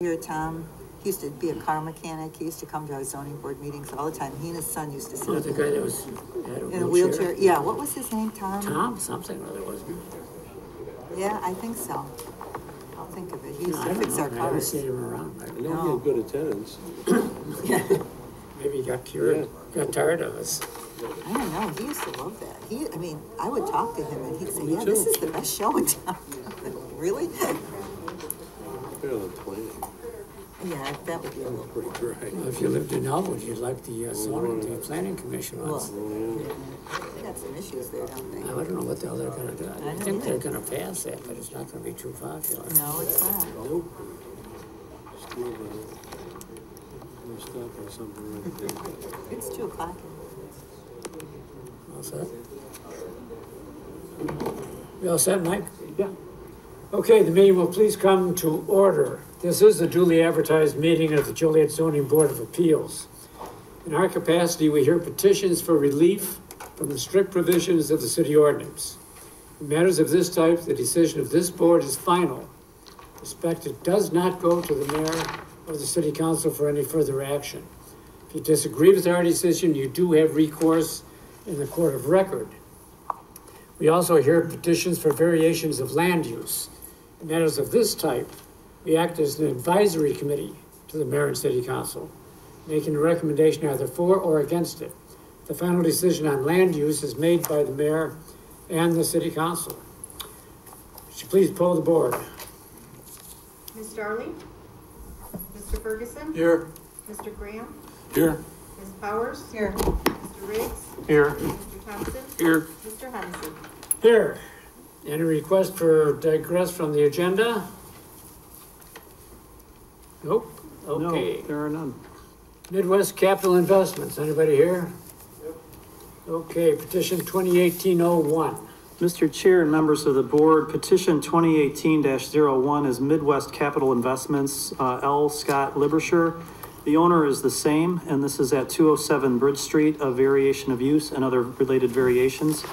Here, Tom, he used to be a car mechanic. He used to come to our zoning board meetings all the time. He and his son used to sit The guy that was in a wheelchair. Yeah, what was his name, Tom? Tom something or other, wasn't he? Yeah, I think so. I'll think of it. He used I to don't fix know. our I haven't cars. seen him around. I know he had good attendance. Maybe he got cured, got tired of us. I don't know. He used to love that. I would talk to him and he'd say, Me yeah, too. this is the best show in town. Really? Better than 20. Yeah, that would be a little. Pretty dry. Well, if you lived in Elwood, you'd like the zoning, the planning commission was. They got some issues there, don't they? I don't know what the hell they're gonna do. I know think they're either. gonna pass that, but it's not gonna be too popular. No, it's not. Nope. Still, we're stopping something right there. It's 2:00. All set? You all set, Mike? Yeah. Okay, the meeting will please come to order. This is the duly advertised meeting of the Joliet Zoning Board of Appeals. In our capacity, we hear petitions for relief from the strict provisions of the city ordinance. In matters of this type, the decision of this board is final. It does not go to the mayor or the city council for any further action. If you disagree with our decision, you do have recourse in the court of record. We also hear petitions for variations of land use. In matters of this type, we act as an advisory committee to the mayor and city council, making a recommendation either for or against it. The final decision on land use is made by the mayor and the city council. Would you please poll the board? Ms. Darling? Mr. Ferguson? Here. Mr. Graham? Here. Ms. Powers? Here. Mr. Riggs? Here. Mr. Thompson? Here. Mr. Hennessy? Here. Any request for digress from the agenda? Nope. Okay. No, there are none. Midwest Capital Investments, anybody here? Yep. Okay, petition 2018-01. Mr. Chair and members of the board, petition 2018-01 is Midwest Capital Investments, L. Scott Libersher. The owner is the same, and this is at 207 Bridge Street, a variation of use and other related variations.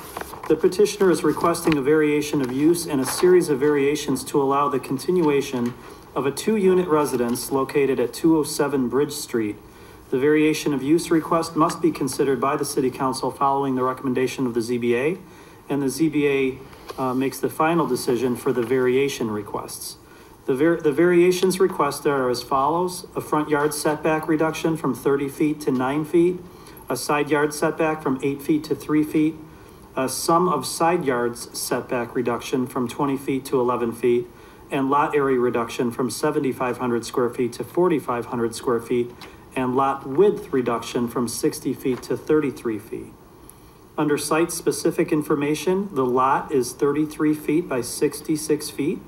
The petitioner is requesting a variation of use and a series of variations to allow the continuation of a 2-unit residence located at 207 Bridge Street. The variation of use request must be considered by the City Council following the recommendation of the ZBA, and the ZBA makes the final decision for the variation requests. The variations requested are as follows: a front yard setback reduction from 30 feet to 9 feet, a side yard setback from 8 feet to 3 feet, a sum of side yards setback reduction from 20 feet to 11 feet, and lot area reduction from 7,500 square feet to 4,500 square feet, and lot width reduction from 60 feet to 33 feet. Under site-specific information, the lot is 33 feet by 66 feet,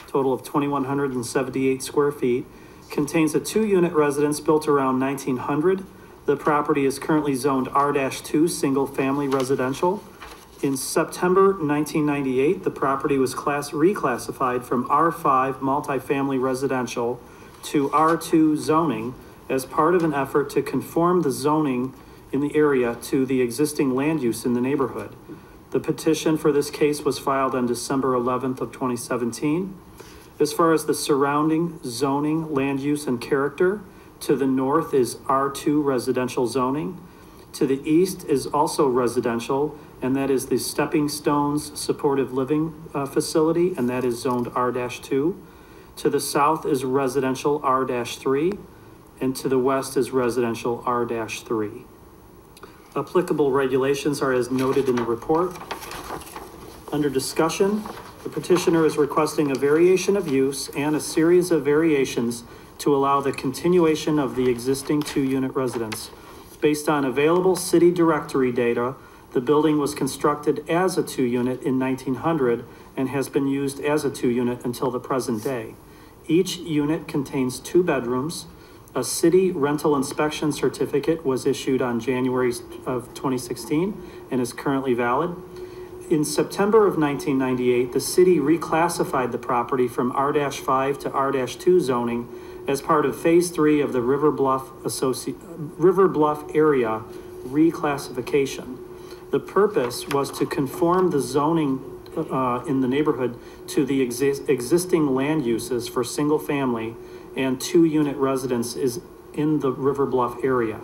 total of 2,178 square feet, contains a 2-unit residence built around 1900. The property is currently zoned R-2 single-family residential. In September 1998, the property was reclassified from R5 multifamily residential to R2 zoning as part of an effort to conform the zoning in the area to the existing land use in the neighborhood. The petition for this case was filed on December 11th of 2017. As far as the surrounding zoning, land use, and character, to the north is R2 residential zoning. To the east is also residential, and that is the Stepping Stones Supportive Living Facility, and that is zoned R-2. To the south is residential R-3, and to the west is residential R-3. Applicable regulations are as noted in the report. Under discussion, the petitioner is requesting a variation of use and a series of variations to allow the continuation of the existing 2-unit residence. Based on available city directory data, the building was constructed as a 2-unit in 1900 and has been used as a 2-unit until the present day. Each unit contains 2 bedrooms. A city rental inspection certificate was issued on January of 2016 and is currently valid. In September of 1998, the city reclassified the property from R-5 to R-2 zoning as part of Phase 3 of the River Bluff area reclassification. The purpose was to conform the zoning in the neighborhood to the existing land uses for single family and 2-unit residence is in the River Bluff area.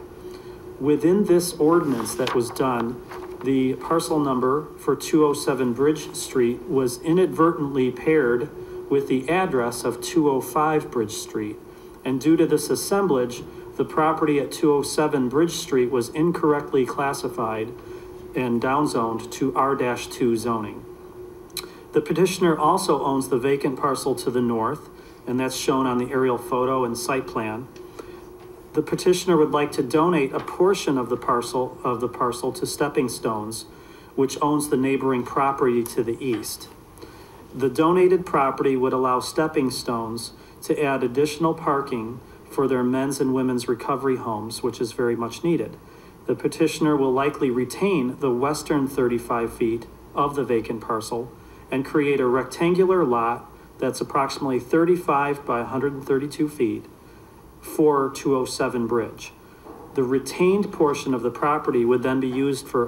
Within this ordinance that was done, the parcel number for 207 Bridge Street was inadvertently paired with the address of 205 Bridge Street. And due to this assemblage, the property at 207 Bridge Street was incorrectly classified and downzoned to R-2 zoning. The petitioner also owns the vacant parcel to the north, and that's shown on the aerial photo and site plan. The petitioner would like to donate a portion of the parcel to Stepping Stones, which owns the neighboring property to the east. The donated property would allow Stepping Stones to add additional parking for their men's and women's recovery homes, which is very much needed. The petitioner will likely retain the western 35 feet of the vacant parcel and create a rectangular lot that's approximately 35 by 132 feet for 207 Bridge. The retained portion of the property would then be used for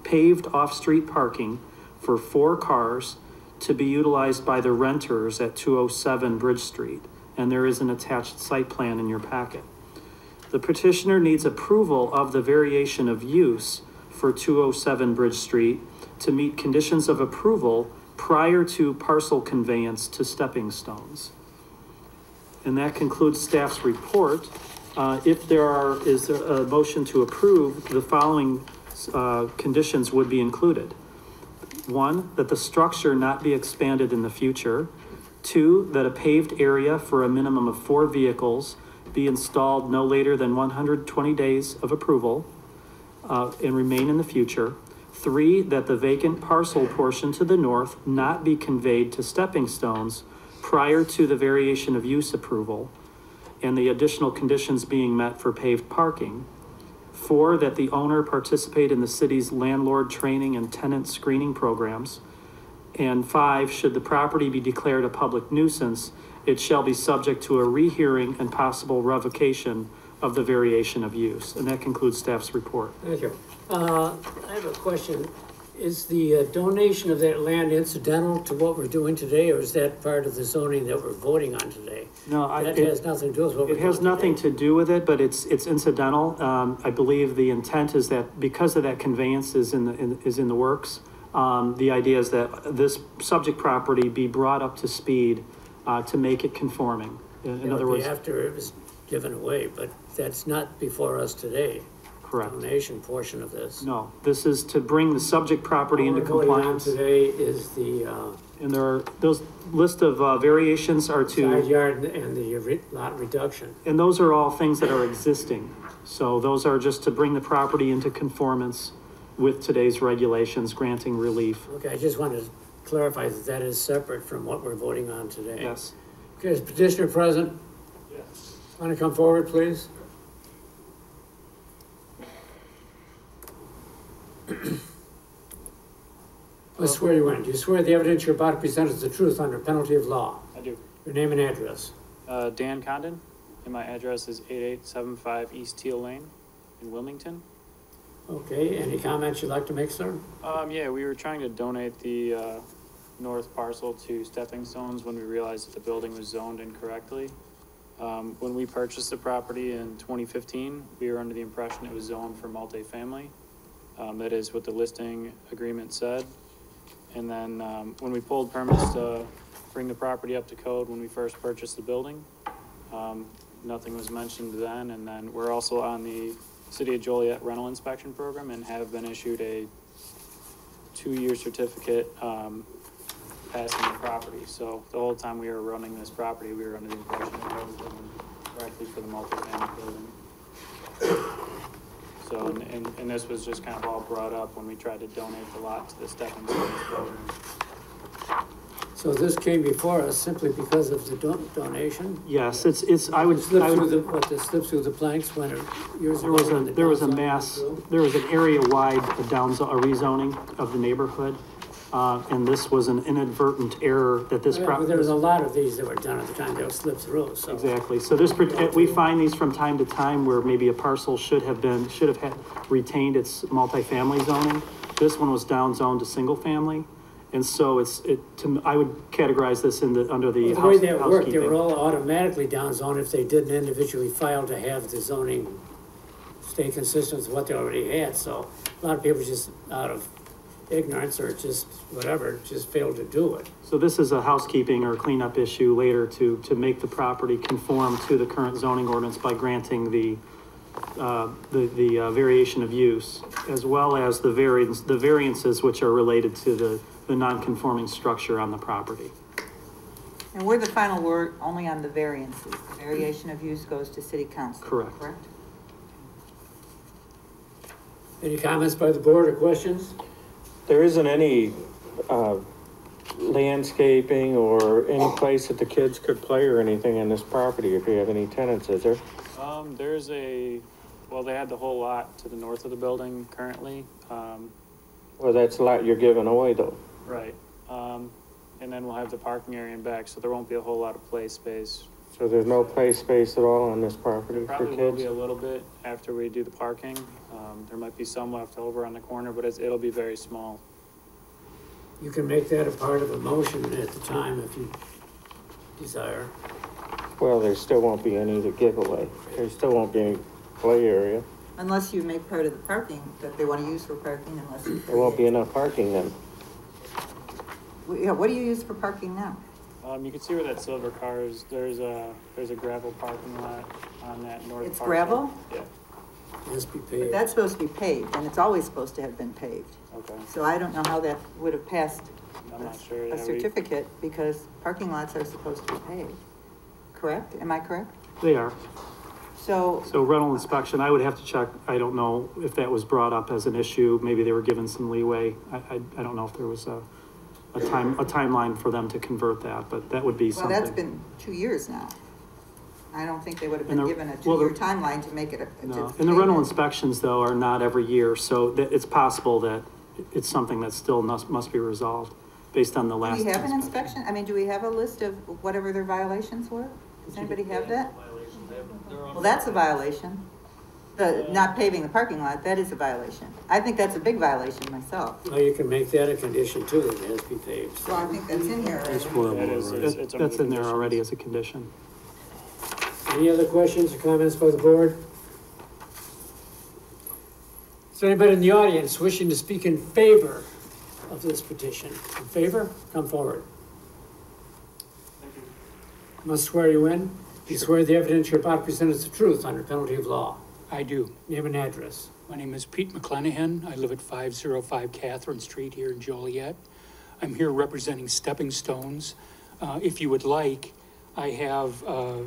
paved off-street parking for 4 cars to be utilized by the renters at 207 Bridge Street, and there is an attached site plan in your packet. The petitioner needs approval of the variation of use for 207 Bridge Street to meet conditions of approval prior to parcel conveyance to Stepping Stones. And that concludes staff's report. If there is a motion to approve, the following conditions would be included. 1, that the structure not be expanded in the future. 2, that a paved area for a minimum of 4 vehicles be installed no later than 120 days of approval and remain in the future. 3, that the vacant parcel portion to the north not be conveyed to Stepping Stones prior to the variation of use approval and the additional conditions being met for paved parking. 4, that the owner participate in the city's landlord training and tenant screening programs. And 5, should the property be declared a public nuisance, it shall be subject to a rehearing and possible revocation of the variation of use. And that concludes staff's report. Thank you. I have a question. Is the donation of that land incidental to what we're doing today, or is that part of the zoning that we're voting on today? No, That has nothing to do with what we're doing. It has nothing today. to do with it, but it's incidental. I believe the intent is that because of that conveyance is in the works, the idea is that this subject property be brought up to speed to make it conforming. In other words, after it was given away, but that's not before us today. correct. Donation portion of this. No, this is to bring the subject property into What we're voting on compliance. today is the And there are, those list of variations are side to, yard and the lot reduction. and those are all things that are existing. So those are just to bring the property into conformance with today's regulations granting relief. Okay, I just wanted to clarify that that is separate from what we're voting on today. Yes. Okay, is petitioner present? Yes. Want to come forward, please? I swear you in. Do you swear the evidence you're about to present is the truth under penalty of law? I do. Your name and address. Dan Condon, and my address is 8875 East Teal Lane in Wilmington. Okay, any comments you'd like to make, sir? Yeah, we were trying to donate the north parcel to Stepping Stones when we realized that the building was zoned incorrectly. When we purchased the property in 2015, we were under the impression it was zoned for multifamily. That is what the listing agreement said. And then when we pulled permits to bring the property up to code when we first purchased the building, nothing was mentioned then. And then we're also on the City of Joliet rental inspection program and have been issued a 2-year certificate passing the property. So the whole time we were running this property, we were under the impression that it was done correctly for the multifamily building. So, and this was just kind of all brought up when we tried to donate the lot to the Stepping Stones program. So this came before us simply because of the donation? Yes, I would, This slipped through the planks when years ago. there was an area-wide rezoning of the neighborhood. And this was an inadvertent error that this property. There was a lot of these that were done at the time they were slipped through, so. Exactly. So we find these from time to time where maybe a parcel should have retained its multifamily zoning. This one was down zoned to single family. And so I would categorize this under the The way that worked, they housekeeping. were all automatically downzoned if they didn't individually file to have the zoning stay consistent with what they already had, so a lot of people just out of ignorance or just whatever, just failed to do it. So this is a housekeeping or cleanup issue later to make the property conform to the current zoning ordinance by granting the variation of use, as well as the variances which are related to the non-conforming structure on the property. And we're the final word only on the variances. The variation of use goes to city council. Correct. Correct? Any comments by the board or questions? There isn't any landscaping or any place that the kids could play or anything on this property if you have any tenants, is there? There's well, they had the whole lot to the north of the building currently. Well, that's a lot you're giving away though. Right. And then we'll have the parking area in back, so there won't be a whole lot of play space. So there's no play space at all on this property for Probably will kids? be a little bit after we do the parking. There might be some left over on the corner, but it'll be very small. You can make that a part of a motion at the time if you desire. Well, there still won't be any to give away. There still won't be any play area. Unless you make part of the parking that they want to use for parking, unless you. There won't be enough parking then. Yeah, what do you use for parking now? You can see where that silver car is. There's a gravel parking lot on that north It's parcel. gravel? Yeah, Must be But paid. that's supposed to be paved, and it's always supposed to have been paved. okay. So I don't know how that would have passed I'm not sure. a Yeah, certificate, because parking lots are supposed to be paved. Correct? Am I correct? They are. So, So rental inspection, I would have to check. I don't know if that was brought up as an issue. Maybe they were given some leeway. I don't know if there was a timeline for them to convert that, but that would be well, something. that's been 2 years now. I don't think they would have And been the- given a well, the- 2-year timeline to make it a. No, and the rental inspections though are not every year, so that it's possible that it's something that still must be resolved based on the Do last. we have an inspection? I mean, do we have a list of whatever their violations were? Does anybody have that? Well, that's a violation. The not paving the parking lot, that is a violation. I think that's a big violation myself. Well, you can make that a condition too, that it has to be paved. Well, I think that's in here That's already. one of That them, is- right? it's under That's in there conditions. already as a condition. Any other questions or comments by the board? Is there anybody in the audience wishing to speak in favor of this petition? In favor? Come forward. Must swear you in. You swear the evidence you're about to present is the truth under penalty of law. I do. Name and address. My name is Pete McClenahan. I live at 505 Catherine Street here in Joliet. I'm here representing Stepping Stones. If you would like, I have a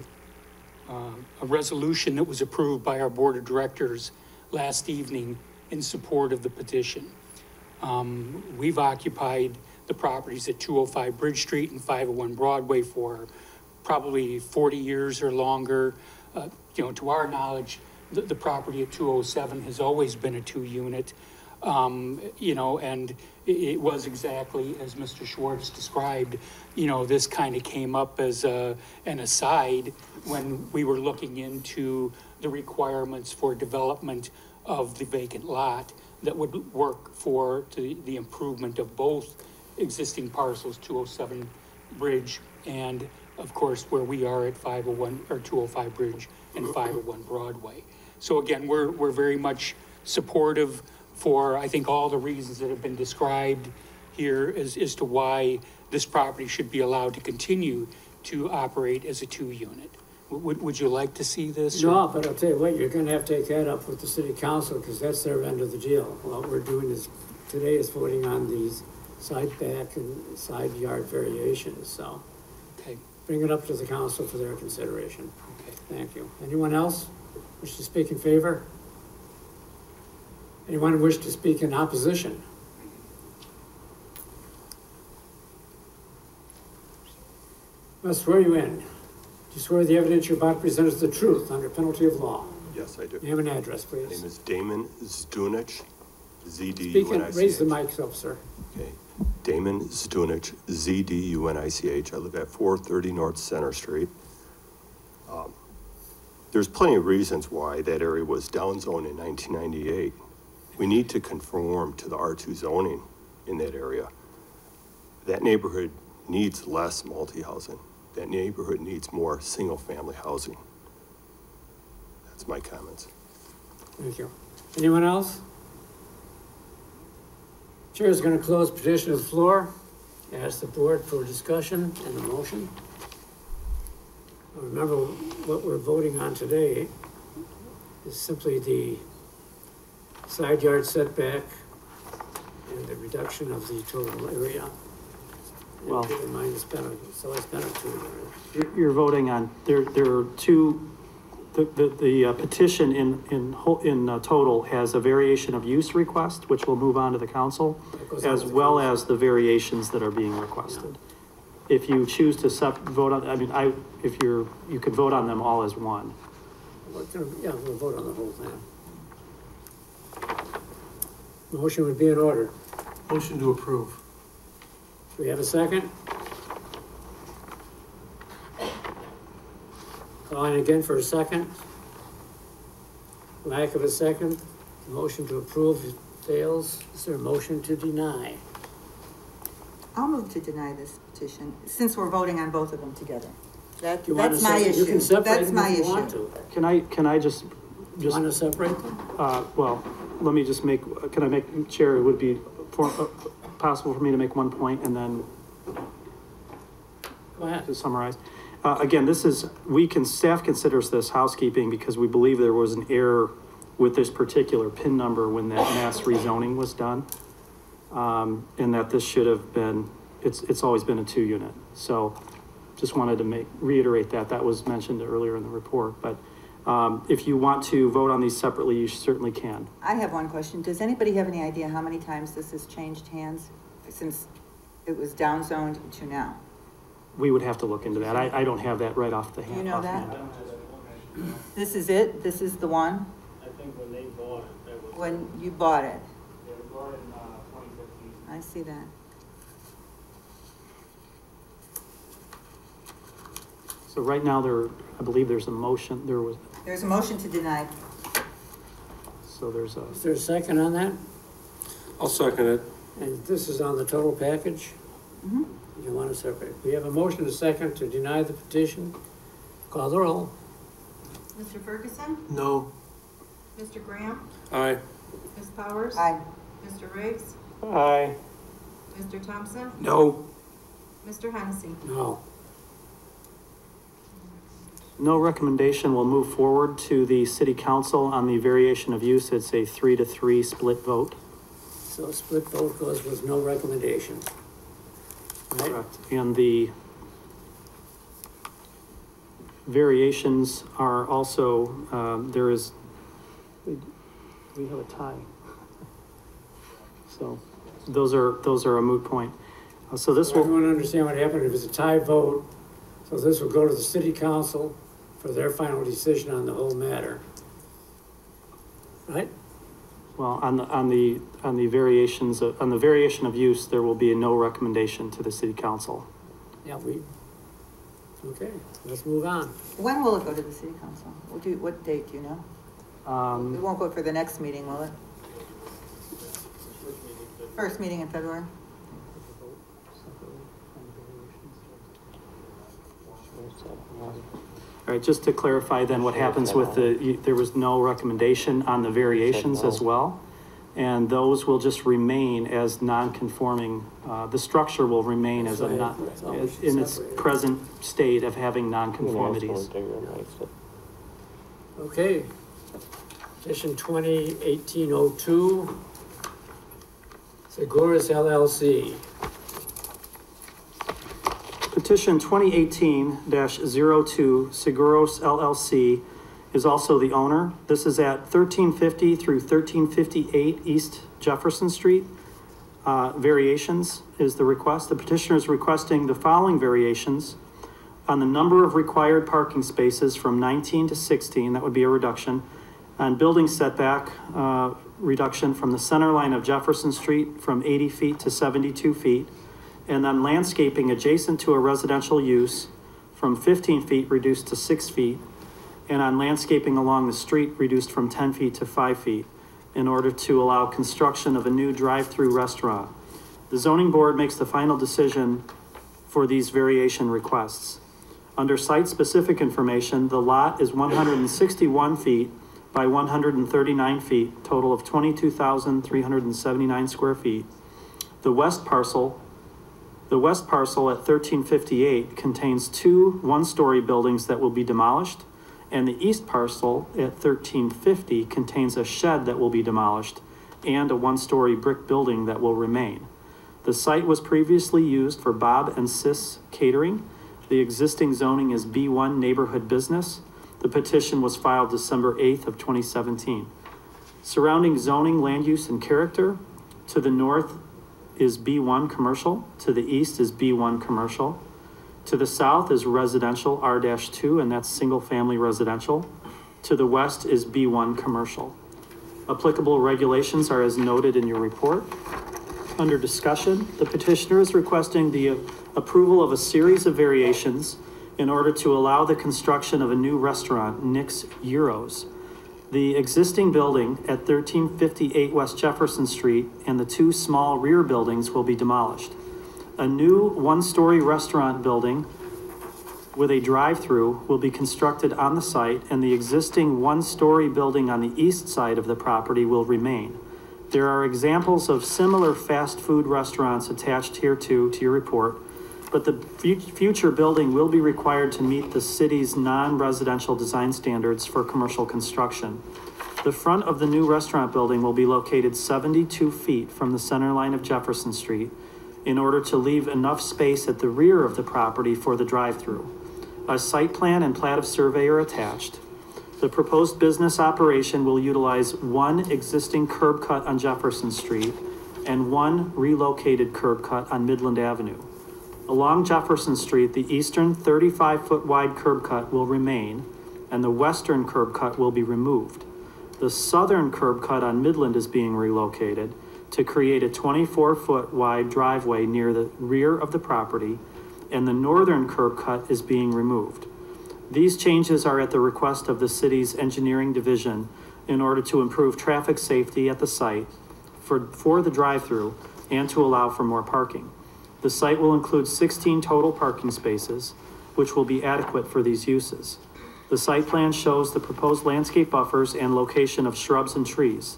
resolution that was approved by our board of directors last evening in support of the petition. We've occupied the properties at 205 Bridge Street and 501 Broadway for probably 40 years or longer. To our knowledge, the property at 207 has always been a 2-unit. And it was exactly as Mr. Schwartz described. This kind of came up as an aside when we were looking into the requirements for development of the vacant lot that would work for the improvement of both existing parcels, 207 Bridge and, of course, where we are at 501 or 205 Bridge and 501 Broadway. So again, we're very much supportive for, I think, all the reasons that have been described here as to why this property should be allowed to continue to operate as a 2-unit. Would you like to see this? or- No, but I'll tell you what, you're gonna have to take that up with the city council, because that's their end of the deal. What we're doing today is voting on these side back and side yard variations, so Okay, bring it up to the council for their consideration. okay. Thank you. Anyone else wish to speak in favor? Anyone wish to speak in opposition? Must swear you in. Do you swear the evidence you're about to present is the truth under penalty of law? Yes, I do. Name and address, My name please. is Damon Zdunich, Speak and Z-D-U-N-I-C-H. raise the mic up, sir. Okay. Damon Zdunich, Z-D-U-N-I-C-H. I live at 430 North Center Street. There's plenty of reasons why that area was downzoned in 1998. We need to conform to the R2 zoning in that area. That neighborhood needs less multi-housing. That neighborhood needs more single-family housing. That's my comments. Thank you. Anyone else? Chair is going to close petition to the floor. Ask the board for discussion and a motion. Remember, what we're voting on today is simply the side yard setback and the reduction of the total area. And Well- keep in mind, it's always been a 2 yard. You're voting on, there are two, the petition in total has a variation of use request, which will move on to the council, That goes on as to the well council. as the variations that are being requested. If you choose to vote on, I mean, you could vote on them all as one. Yeah, we'll vote on the whole thing. Motion would be in order. Motion to approve. Do we have a second? Calling again for a second. Lack of a second. Motion to approve fails. Is there a motion to deny? I'll move to deny this petition, since we're voting on both of them together. Do you want That's to my separate- You issue. can separate That's them my if you want issue. to. Can I just, Do you want to separate them? well, let me just can I make, Chair, it would be possible for me to make one point and then Go ahead. to summarize. Again, staff considers this housekeeping because we believe there was an error with this particular PIN number when that mass rezoning was done. And that this should have been, it's always been a 2-unit. So just wanted to reiterate that was mentioned earlier in the report, but if you want to vote on these separately, you certainly can. I have one question. Does anybody have any idea how many times this has changed hands since it was downzoned to now? We would have to look into that. I don't have that right off the Do hand. you know that? offhand. This is it? This is the one? I think when they bought it, that was, When you bought it? they bought it in, 2015. I see that. So right now I believe there's a motion, There's a motion to deny. so there's a, Is there a second on that? I'll second it. And this is on the total package? Mhm. You want to separate? We have a motion to second to deny the petition. Call the roll. Mr. Ferguson, No. Mr. Graham, Aye. Ms. Powers. Aye. Mr. Riggs, Aye. Mr. Thompson, No. Mr. Hennessy. No. no recommendation will move forward to the city council on the variation of use. It's a 3-3 split vote. So split vote goes with no recommendation. Right? Correct. And the variations are also, we have a tie. So those are a moot point. So this I will, want to understand what happened if it's a tie vote. So this will go to the city council for their final decision on the whole matter. Right? well, on the variations, on the variation of use, there will be no recommendation to the city council. Yeah, okay, let's move on. When will it go to the city council? What date, do you know? It won't go for the next meeting, will it? First meeting in February? All right, just to clarify then what happens with there was no recommendation on the variations as well. And those will just remain as non-conforming, the structure will remain as in its present state of having non-conformities. Okay. Petition 2018-02, Seguros LLC. Petition 2018-02, Seguros LLC is also the owner. This is at 1350 through 1358 East Jefferson Street. Variations is the request. The petitioner is requesting the following variations on the number of required parking spaces from 19 to 16, that would be a reduction, on building setback reduction from the center line of Jefferson Street from 80 feet to 72 feet, and then landscaping adjacent to a residential use from 15 feet reduced to 6 feet, and on landscaping along the street reduced from 10 feet to 5 feet in order to allow construction of a new drive-through restaurant. The zoning board makes the final decision for these variation requests. Under site-specific information, the lot is 161 feet by 139 feet, total of 22,379 square feet. The west parcel at 1358 contains two one-story buildings that will be demolished, and the east parcel at 1350 contains a shed that will be demolished and a one-story brick building that will remain. The site was previously used for Bob and Sis Catering. The existing zoning is B1 Neighborhood Business. The petition was filed December 8th of 2017. Surrounding zoning, land use, and character, to the north is B1 Commercial, to the east is B1 Commercial. To the south is residential R-2, and that's single-family residential. To the west is B1 Commercial. Applicable regulations are as noted in your report. Under discussion, the petitioner is requesting the approval of a series of variations in order to allow the construction of a new restaurant, Nick's Euros. The existing building at 1358 West Jefferson Street and the two small rear buildings will be demolished. A new one-story restaurant building with a drive-through will be constructed on the site, and the existing one-story building on the east side of the property will remain. There are examples of similar fast food restaurants attached here to your report, but the future building will be required to meet the city's non-residential design standards for commercial construction. The front of the new restaurant building will be located 72 feet from the center line of Jefferson Street in order to leave enough space at the rear of the property for the drive-through. A site plan and plat of survey are attached. The proposed business operation will utilize one existing curb cut on Jefferson Street and one relocated curb cut on Midland Avenue. Along Jefferson Street, the eastern 35-foot wide curb cut will remain, and the western curb cut will be removed. The southern curb cut on Midland is being relocated to create a 24-foot wide driveway near the rear of the property, and the northern curb cut is being removed. These changes are at the request of the city's engineering division in order to improve traffic safety at the site for the drive-through and to allow for more parking. The site will include 16 total parking spaces, which will be adequate for these uses. The site plan shows the proposed landscape buffers and location of shrubs and trees.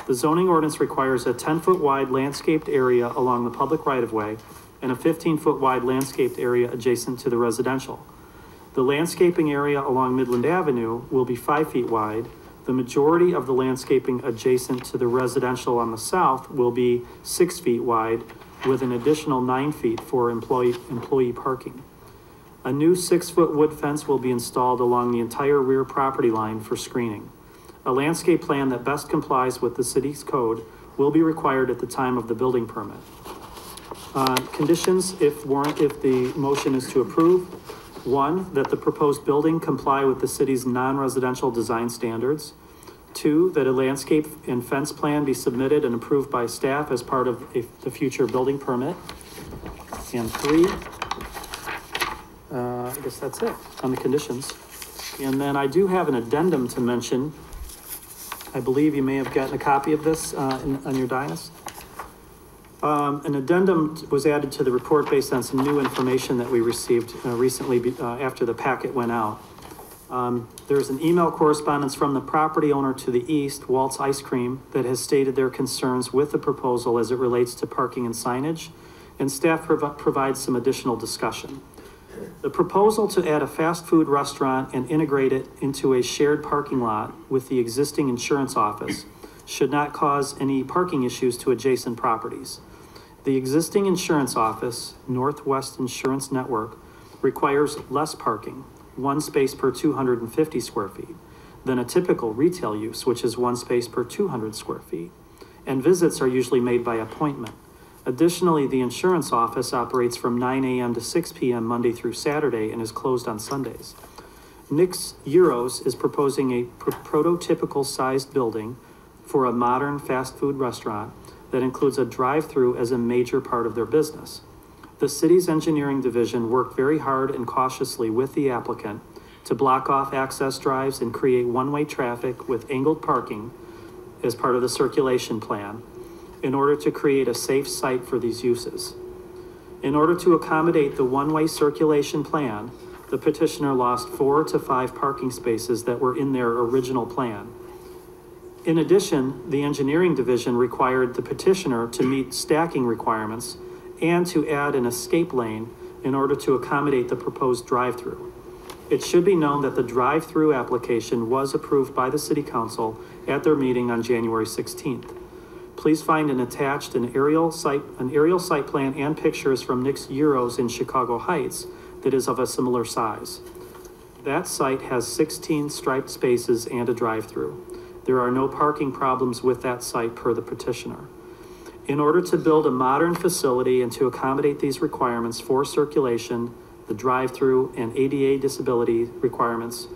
The zoning ordinance requires a 10-foot wide landscaped area along the public right-of-way and a 15-foot wide landscaped area adjacent to the residential. The landscaping area along Midland Avenue will be 5 feet wide. The majority of the landscaping adjacent to the residential on the south will be 6 feet wide, with an additional 9 feet for employee parking. A new 6-foot wood fence will be installed along the entire rear property line for screening. A landscape plan that best complies with the city's code will be required at the time of the building permit. Conditions, if the motion is to approve: 1, that the proposed building comply with the city's non-residential design standards. 2, that a landscape and fence plan be submitted and approved by staff as part of the future building permit. And 3, I guess that's it on the conditions. And then I do have an addendum to mention. I believe you may have gotten a copy of this on your dais. An addendum was added to the report based on some new information that we received recently after the packet went out. There's an email correspondence from the property owner to the east, Waltz Ice Cream, that has stated their concerns with the proposal as it relates to parking and signage, and staff provides some additional discussion. The proposal to add a fast food restaurant and integrate it into a shared parking lot with the existing insurance office should not cause any parking issues to adjacent properties. The existing insurance office, Northwest Insurance Network, requires less parking, 1 space per 250 square feet, than a typical retail use, which is 1 space per 200 square feet, and visits are usually made by appointment. Additionally, the insurance office operates from 9 a.m. to 6 p.m. Monday through Saturday and is closed on Sundays. Nick's Euros is proposing a prototypical sized building for a modern fast food restaurant that includes a drive-through as a major part of their business. The city's engineering division worked very hard and cautiously with the applicant to block off access drives and create one-way traffic with angled parking as part of the circulation plan. in order to create a safe site for these uses. In order to accommodate the one-way circulation plan, the petitioner lost 4 to 5 parking spaces that were in their original plan. In addition, the engineering division required the petitioner to meet stacking requirements and to add an escape lane in order to accommodate the proposed drive-through. It should be known that the drive-through application was approved by the City Council at their meeting on January 16th. Please find an attached an aerial site plan and pictures from Nick's Euros in Chicago Heights that is of a similar size. That site has 16 striped spaces and a drive-through. There are no parking problems with that site per the petitioner. In order to build a modern facility and to accommodate these requirements for circulation, the drive-through and ADA disability requirements,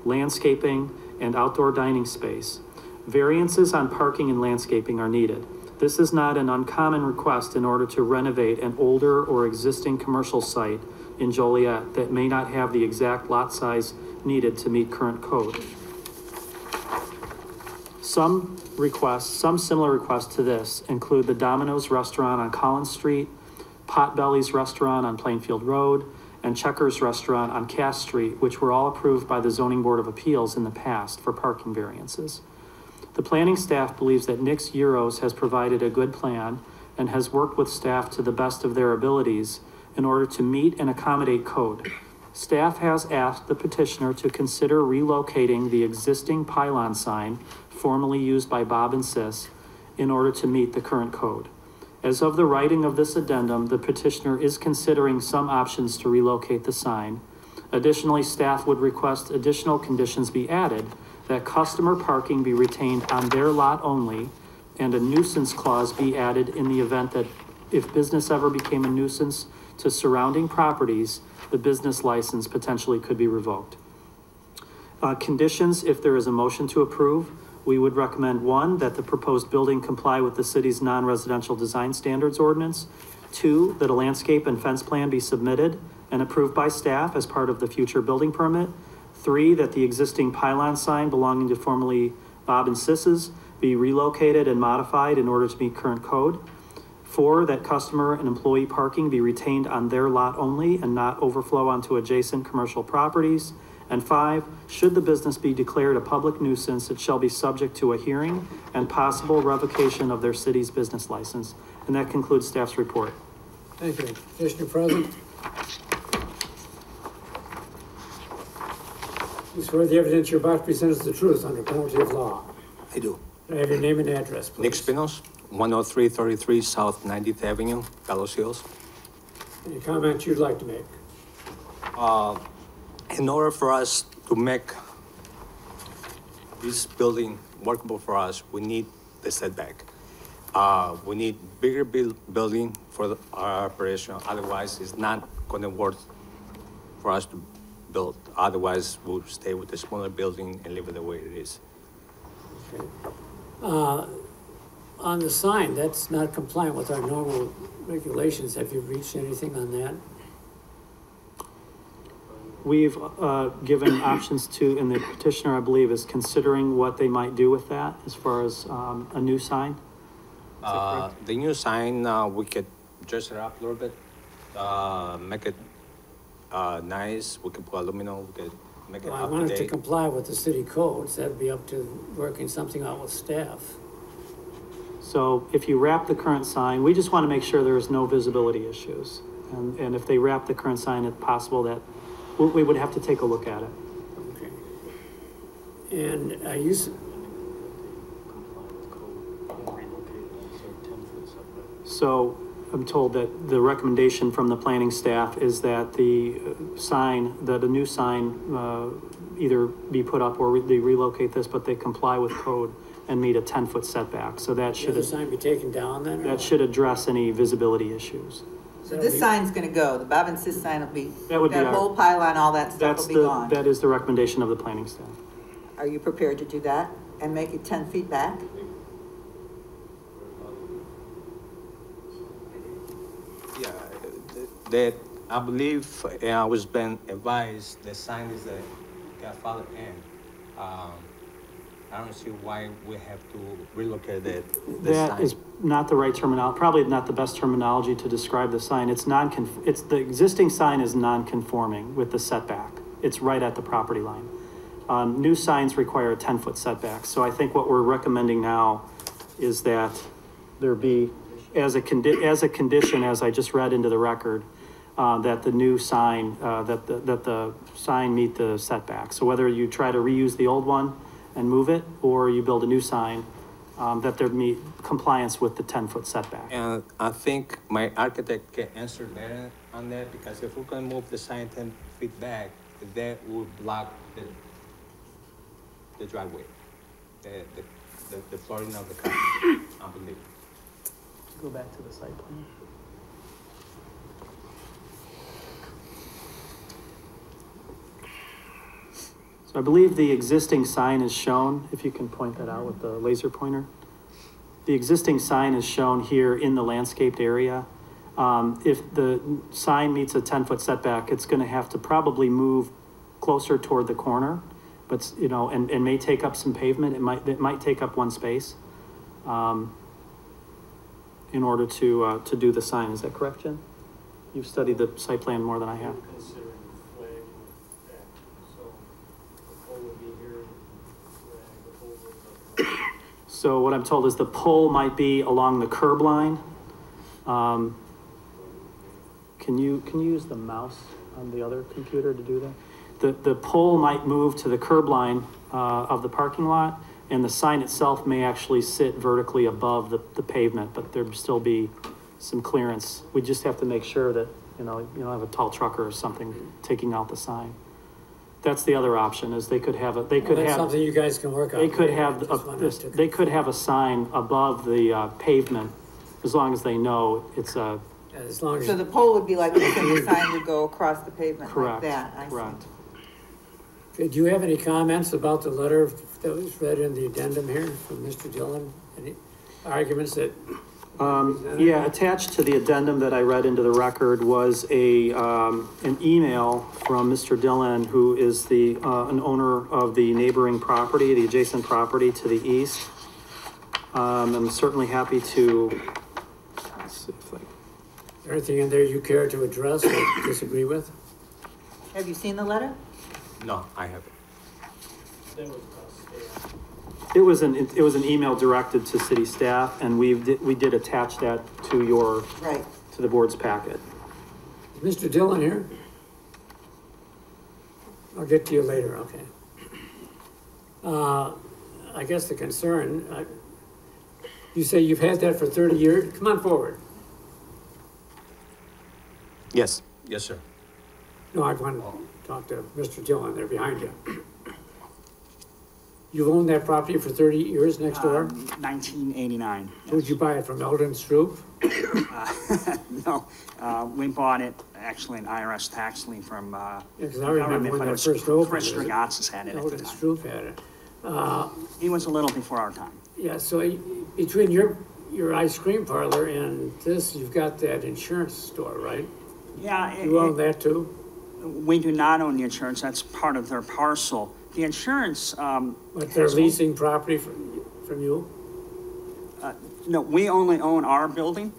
landscaping, and outdoor dining space, variances on parking and landscaping are needed. This is not an uncommon request in order to renovate an older or existing commercial site in Joliet that may not have the exact lot size needed to meet current code. Some similar requests to this include the Domino's Restaurant on Collins Street, Potbelly's Restaurant on Plainfield Road, and Checkers Restaurant on Cass Street, which were all approved by the Zoning Board of Appeals in the past for parking variances. The planning staff believes that Nick's Euros has provided a good plan and has worked with staff to the best of their abilities in order to meet and accommodate code. Staff has asked the petitioner to consider relocating the existing pylon sign formerly used by Bob and Sis in order to meet the current code. As of the writing of this addendum, the petitioner is considering some options to relocate the sign. Additionally, staff would request additional conditions be added, that customer parking be retained on their lot only, and a nuisance clause be added in the event that if business ever became a nuisance to surrounding properties, the business license potentially could be revoked. Conditions, if there is a motion to approve, we would recommend 1, that the proposed building comply with the city's non-residential design standards ordinance. 2, that a landscape and fence plan be submitted and approved by staff as part of the future building permit. 3, that the existing pylon sign belonging to formerly Bob and Sis's be relocated and modified in order to meet current code. 4, that customer and employee parking be retained on their lot only and not overflow onto adjacent commercial properties. And 5, should the business be declared a public nuisance, it shall be subject to a hearing and possible revocation of their city's business license. And that concludes staff's report. Thank you. Petitioner present. You swear the evidence you're about to present is the truth under penalty of law. I do. Can I have your name and address, please? Nick Spinos, 10333 South 90th Avenue, Palos Hills. Any comments you'd like to make? In order for us to make this building workable for us, we need the setback. We need bigger building for our operation. Otherwise, it's not going to work for us to build. Otherwise, we'll stay with the smaller building and leave it the way it is. Okay. On the sign, that's not compliant with our normal regulations. Have you reached anything on that? We've given options to, and the petitioner, I believe, is considering what they might do with that as far as a new sign. The new sign, we could dress it up a little bit, make it nice. We could put aluminum, we could make it Well, I up to want it to date. comply with the city codes. That'd be up to working something out with staff. So if you wrap the current sign, we just want to make sure there's no visibility issues. And if they wrap the current sign, it's possible that we would have to take a look at it. Okay. And you, so I'm told that the recommendation from the planning staff is that the sign, that a new sign either be put up or they relocate this, but they comply with code and meet a 10-foot setback. So that should the sign be taken down then? That should address any visibility issues. So this sign's gonna go, the Bob and Sis sign will be, That would be that our- whole pylon, all that stuff will be gone. That is the recommendation of the planning staff. Are you prepared to do that and make it 10 feet back? Yeah, that I believe, I was been advised, the sign is the Godfather end. I don't see why we have to relocate the That sign. is not the right terminology, probably not the best terminology to describe the sign. It's the existing sign is non-conforming with the setback. It's right at the property line. New signs require a 10-foot setback. So I think what we're recommending now is that there be, as a condition, as I just read into the record, that the new sign, that the sign meet the setback. So whether you try to reuse the old one and move it, or you build a new sign, that there meet compliance with the 10-foot setback. And I think my architect can answer better on that, because if we can move the sign 10 feet back, that would block the driveway, the flooring of the car, I believe. Go back to the site plan. So I believe the existing sign is shown, if you can point that out with the laser pointer. The existing sign is shown here in the landscaped area. If the sign meets a 10-foot setback, it's gonna have to probably move closer toward the corner, but, you know, and may take up some pavement. It might take up one space in order to do the sign. Is that correct, Jen? You've studied the site plan more than I have. Considering the flag back, so the pole would be here, the flag over the. So what I'm told is the pole might be along the curb line. Can you use the mouse on the other computer to do that? The pole might move to the curb line of the parking lot, and the sign itself may actually sit vertically above the pavement, but there'd still be some clearance. We just have to make sure that, you know, you don't have a tall trucker or something taking out the sign. That's the other option, is they could have That's something you guys can work on. they could have a sign above the pavement, as long as they know it's a. As long as. So the pole would be like this, and the sign would go across the pavement like Correct, that, I see. correct. Okay, do you have any comments about the letter that was read in the addendum here from Mr. Dillon? Any arguments that? Yeah, attached to the addendum that I read into the record was an email from Mr. Dillon, who is an owner of the neighboring property, the adjacent property to the east. I'm certainly happy to, let's see if I. Is there anything in there you care to address or disagree with? Have you seen the letter? No, I haven't. It was an email directed to city staff, and we did attach that to Right. to the board's packet. Is Mr. Dillon here? I'll get to you later, okay. I guess the concern, you say you've had that for 30 years? Come on forward. Yes. Yes, sir. No, I want to talk to Mr. Dillon there behind you. You've owned that property for 30 years next door? 1989. Who'd you buy it from, Eldon Stroop? No, we bought it, actually, an IRS tax lien from, Because I remember government, when but it that was first opened. Chris Stragatzis had it at the Eldon time. Stroop had it. He was a little before our time. Yeah, so between your ice cream parlor and this, you've got that insurance store, right? Yeah. You own that too? We do not own the insurance, that's part of their parcel. The insurance, But they're leasing property from you? no, we only own our building,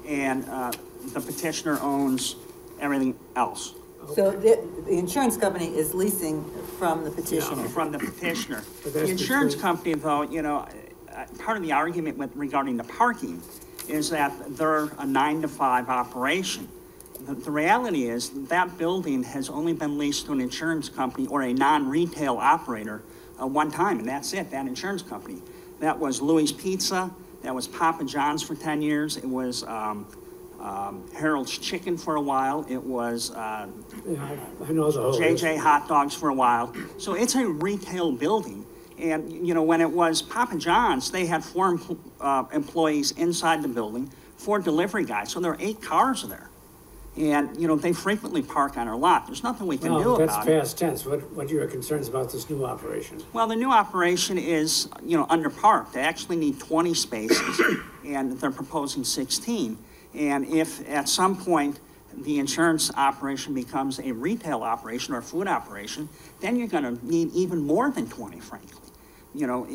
and the petitioner owns everything else. So the insurance company is leasing from the petitioner. From the petitioner. But The that's insurance between- company, though, you know, part of the argument regarding the parking is that they're a 9 to 5 operation. The reality is that building has only been leased to an insurance company or a non-retail operator one time, and that's it, that insurance company. That was Louis Pizza, that was Papa John's for 10 years, it was Harold's Chicken for a while, it was Yeah, I know the whole. JJ Hot Dogs for a while. So it's a retail building. And, you know, when it was Papa John's, they had 4 employees inside the building, 4 delivery guys, so there are 8 cars there. And, you know, they frequently park on our lot. There's nothing we can do No, that's about it. past tense. What are your concerns about this new operation? Well, the new operation is, you know, underparked. They actually need 20 spaces, and they're proposing 16. And if at some point the insurance operation becomes a retail operation or a food operation, then you're gonna need even more than 20, frankly. You know,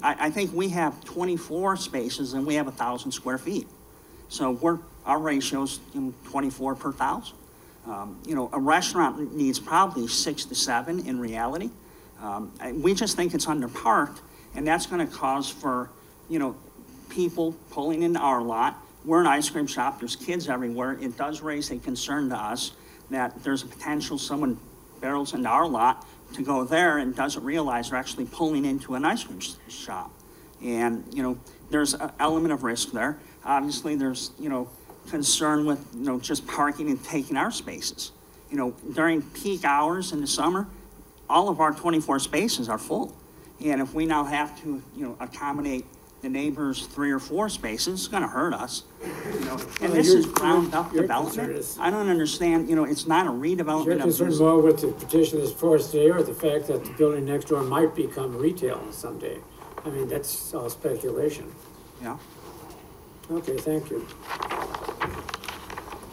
I think we have 24 spaces and we have 1,000 square feet. So our ratio's 24 per 1,000. You know, a restaurant needs probably 6 to 7 in reality. We just think it's underparked, and that's gonna cause for, you know, people pulling into our lot. We're an ice cream shop, there's kids everywhere. It does raise a concern to us that there's a potential someone barrels into our lot to go there and doesn't realize they're actually pulling into an ice cream shop. And, you know, there's an element of risk there. Obviously, there's, you know, concern with, you know, just parking and taking our spaces. You know, during peak hours in the summer, all of our 24 spaces are full. And if we now have to, you know, accommodate the neighbors' 3 or 4 spaces, it's gonna hurt us. You know, and this is ground up development. I don't understand, you know, it's not a redevelopment. You're concerned more with the petition that's forced today or the fact that the building next door might become retail someday? I mean, that's all speculation. Yeah. Okay, thank you.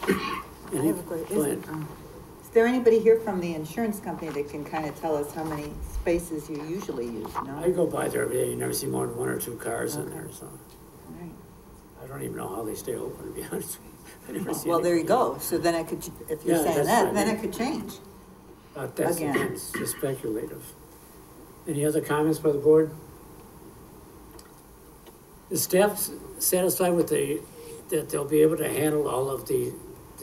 I have a question. Is there anybody here from the insurance company that can kind of tell us how many spaces you usually use? No? I go by there every day, you never see more than 1 or 2 cars in there, so. All right. I don't even know how they stay open, to be honest. I never see Well, there you anybody. go. So then it could, if you're Yeah, saying that's that, right. then it could change. That's Again. again, it's just speculative. Any other comments by the board? Is staff satisfied with that they'll be able to handle all of the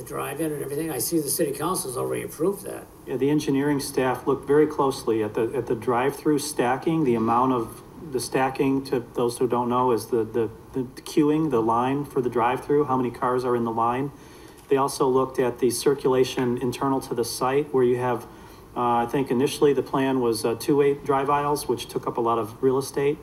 drive-in and everything? I see the city council's already approved that. Yeah, the engineering staff looked very closely at the drive-through stacking. The amount of the stacking, to those who don't know, is the queuing, the line for the drive-through, how many cars are in the line. They also looked at the circulation internal to the site, where you have, I think initially the plan was 2-way drive aisles, which took up a lot of real estate.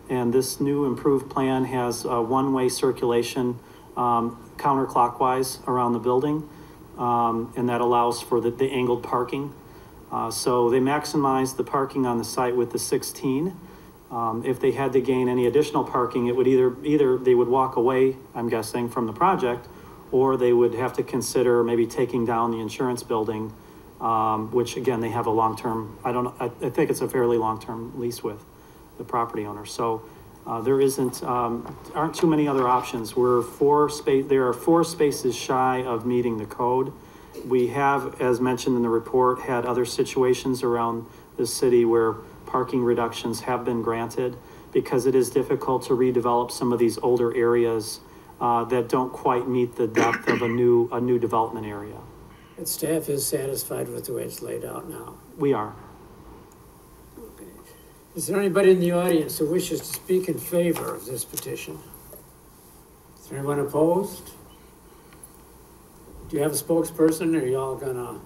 And this new improved plan has a one-way circulation counterclockwise around the building. And that allows for the angled parking. So they maximized the parking on the site with the 16. If they had to gain any additional parking, it would either they would walk away, I'm guessing, from the project, or they would have to consider maybe taking down the insurance building, which again, they have a long-term, I think it's a fairly long-term lease with the property owner. So there aren't too many other options. There are 4 spaces shy of meeting the code. We have, as mentioned in the report, had other situations around the city where parking reductions have been granted because it is difficult to redevelop some of these older areas that don't quite meet the depth of a new development area. And staff is satisfied with the way it's laid out now. We are. Okay. Is there anybody in the audience who wishes to speak in favor of this petition? Is there anyone opposed? Do you have a spokesperson, or are you all gonna?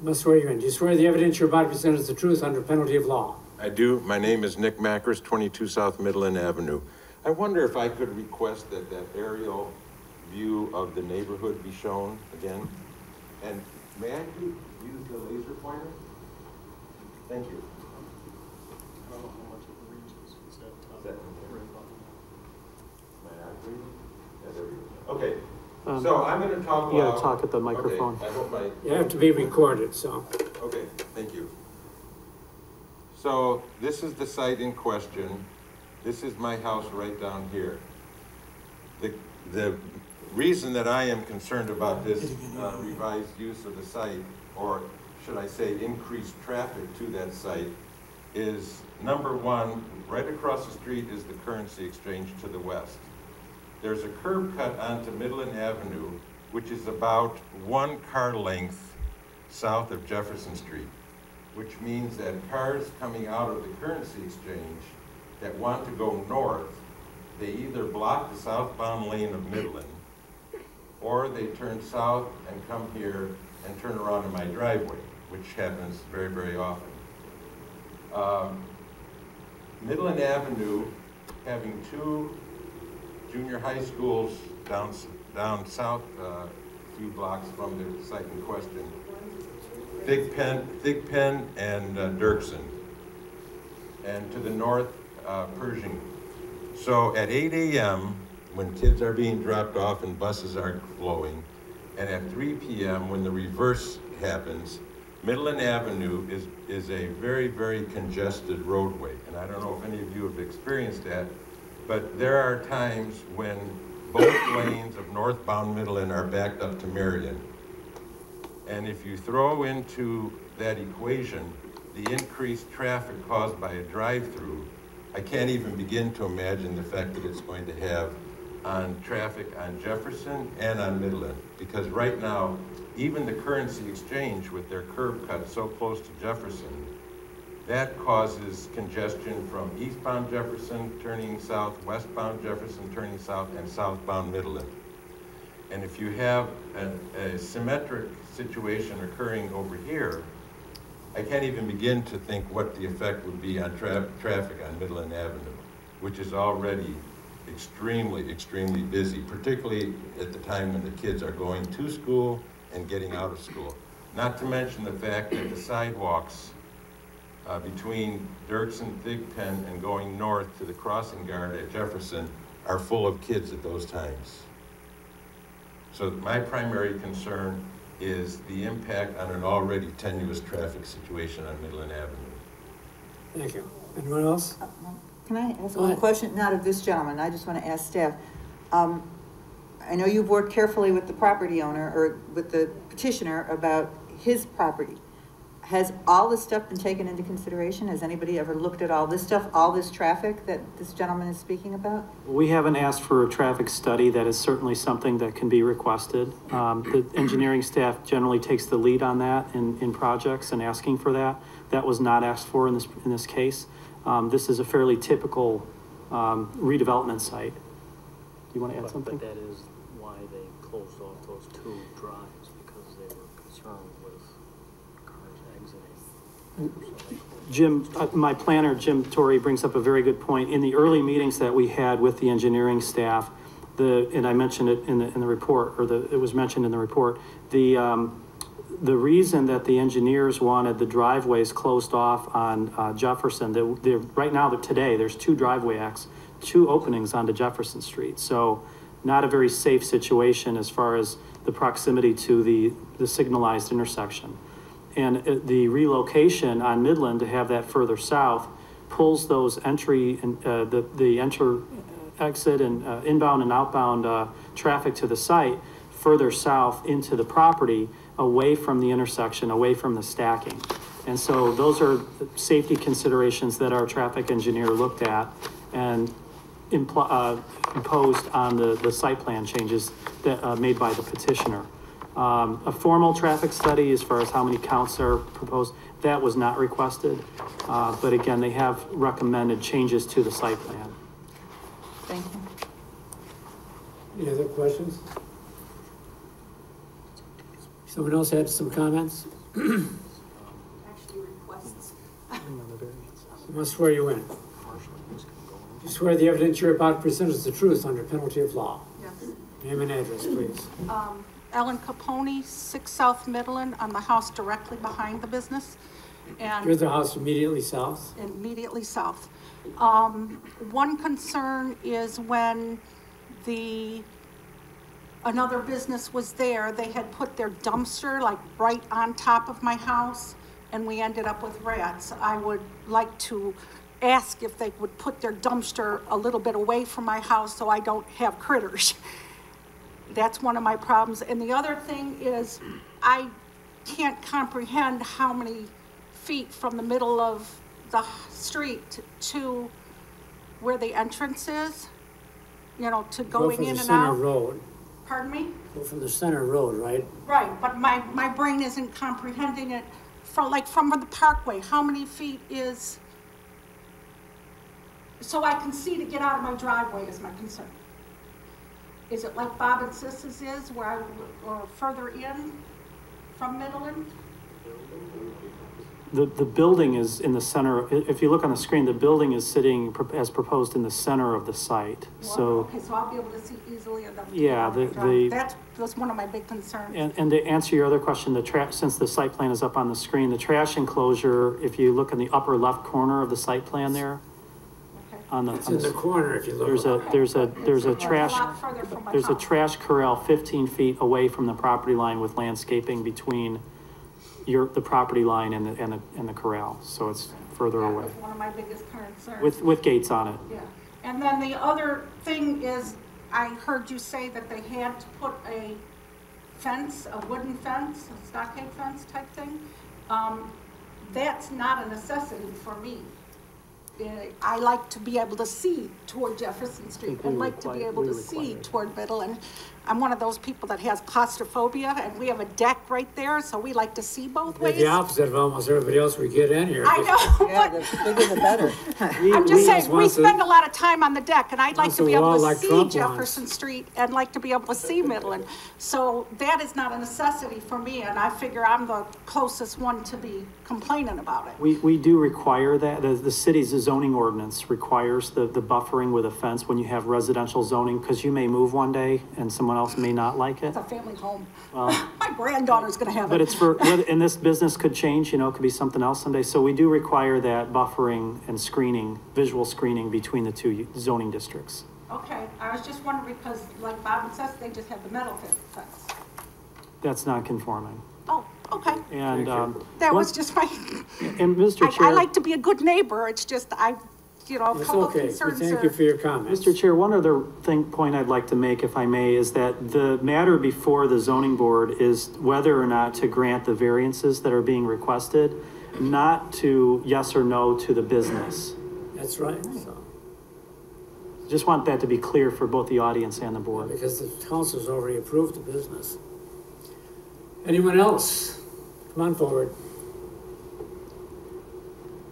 Must swear you in. Do you swear the evidence you're about to present is the truth under penalty of law? I do. My name is Nick Mackers, 22 South Midland Avenue. I wonder if I could request that aerial view of the neighborhood be shown again? And may I use the laser pointer? Thank you. I don't know how much it reaches. Is that okay. So I'm going to talk You loud. gotta talk at the microphone. Okay, I hope You have to be recorded, so. Okay, thank you. So this is the site in question. This is my house right down here. The reason that I am concerned about this revised use of the site, or should I say increased traffic to that site, is number one, right across the street is the currency exchange to the west. There's a curb cut onto Midland Avenue, which is about 1 car length south of Jefferson Street, which means that cars coming out of the currency exchange that want to go north, they either block the southbound lane of Midland, or they turn south and come here and turn around in my driveway, which happens very, very often. Midland Avenue, having 2 junior high schools down south, a few blocks from the site in question, Thigpen and Dirksen, and to the north, Pershing. So at 8 a.m., when kids are being dropped off and buses are flowing, and at 3 p.m., when the reverse happens, Midland Avenue is a very, very congested roadway, and I don't know if any of you have experienced that, but there are times when both lanes of northbound Midland are backed up to Marion. And if you throw into that equation the increased traffic caused by a drive-through, I can't even begin to imagine the effect that it's going to have on traffic on Jefferson and on Midland. Because right now, even the currency exchange with their curb cut so close to Jefferson, that causes congestion from eastbound Jefferson turning south, westbound Jefferson turning south, and southbound Midland. And if you have a symmetric situation occurring over here, I can't even begin to think what the effect would be on traffic on Midland Avenue, which is already extremely, extremely busy, particularly at the time when the kids are going to school and getting out of school. Not to mention the fact that the sidewalks between Dirks and Thigpen and going north to the crossing guard at Jefferson are full of kids at those times. So my primary concern is the impact on an already tenuous traffic situation on Midland Avenue. Thank you. Anyone else? Can I ask Go one ahead. question? Not of this gentleman, I just want to ask staff. I know you've worked carefully with the property owner or with the petitioner about his property. Has all this stuff been taken into consideration? Has anybody ever looked at all this stuff, all this traffic that this gentleman is speaking about? We haven't asked for a traffic study. That is certainly something that can be requested. The engineering staff generally takes the lead on that in projects and asking for that. That was not asked for in this case. This is a fairly typical redevelopment site. Do you want to add something? But that is why they closed off those two drives, because they were concerned with cars exiting. Jim, my planner, Jim Torrey, brings up a very good point. In the early meetings that we had with the engineering staff, and I mentioned it in the report, or it was mentioned in the report, the reason that the engineers wanted the driveways closed off on Jefferson, right now, today, there's two two openings onto Jefferson Street. So not a very safe situation as far as the proximity to the signalized intersection. And the relocation on Midland to have that further south pulls those entry and exit and inbound and outbound traffic to the site further south into the property, away from the intersection, away from the stacking. And so those are safety considerations that our traffic engineer looked at and imposed on the site plan changes that made by the petitioner. A formal traffic study as far as how many counts are proposed, that was not requested. But again, they have recommended changes to the site plan. Thank you. Any other questions? Someone else had some comments? Actually requests. I must swear you in. You swear the evidence you're about to present is the truth under penalty of law. Yes. Name and address, please. Ellen Capone, 6 South Midland, on the house directly behind the business. And You're the house immediately south? immediately south. One concern is when another business was there, they had put their dumpster like right on top of my house, and we ended up with rats. I would like to ask if they would put their dumpster a little bit away from my house so I don't have critters. That's one of my problems. And the other thing is, I can't comprehend how many feet from the middle of the street to where the entrance is, to going in and out. Go from the center road. Pardon me? Go from the center road, right? Right, but my brain isn't comprehending it. From the parkway, how many feet is, so I can see to get out of my driveway is my concern. Is it like Bob and Sis's is, or further in from Midland? The building is in the center. If you look on the screen, the building is sitting as proposed in the center of the site. Okay, so I'll be able to see easily enough. Yeah, that's one of my big concerns. And to answer your other question, since the site plan is up on the screen, the trash enclosure, if you look in the upper left corner of the site plan there, It's in the corner if you look. there's a trash corral 15 feet away from the property line with landscaping between the property line and the corral, so it's further That away, was one of my biggest concerns. with gates on it. Yeah, and then the other thing is, I heard you say that they had to put a fence, a wooden fence, a stockade fence type thing. That's not a necessity for me. I like to be able to see toward Jefferson Street. I'd like to be able to see toward Middle, and I'm one of those people that has claustrophobia, and we have a deck right there, so we like to see both We're ways. the opposite of almost everybody else we get in here. I know, Yeah, but the bigger the better. I'm just saying, we spend a lot of time on the deck, and I'd like Wants to a be able wall to like see Trump Jefferson Street and like to be able to see Midland. So that is not a necessity for me, and I figure I'm the closest one to be complaining about it. We do require that, the city's zoning ordinance requires the buffering with a fence when you have residential zoning, because you may move one day and someone else may not like it. It's a family home. My granddaughter's gonna have it. But it's for, and this business could change, you know, it could be something else someday. So we do require that buffering and screening, visual screening between the two zoning districts. Okay, I was just wondering, because like Bob says, they just have the metal fence. That's not conforming. Oh, okay. And, That was just my, and Mr. Chair. I like to be a good neighbor. It's just, a It's couple of okay. We concerns thank you are. for your comments. Mr. Chair, one other point I'd like to make, if I may, is that the matter before the zoning board is whether or not to grant the variances that are being requested, not to yes or no to the business. That's right. So, Just want that to be clear for both the audience and the board. because the council's already approved the business. Anyone else? Come on forward.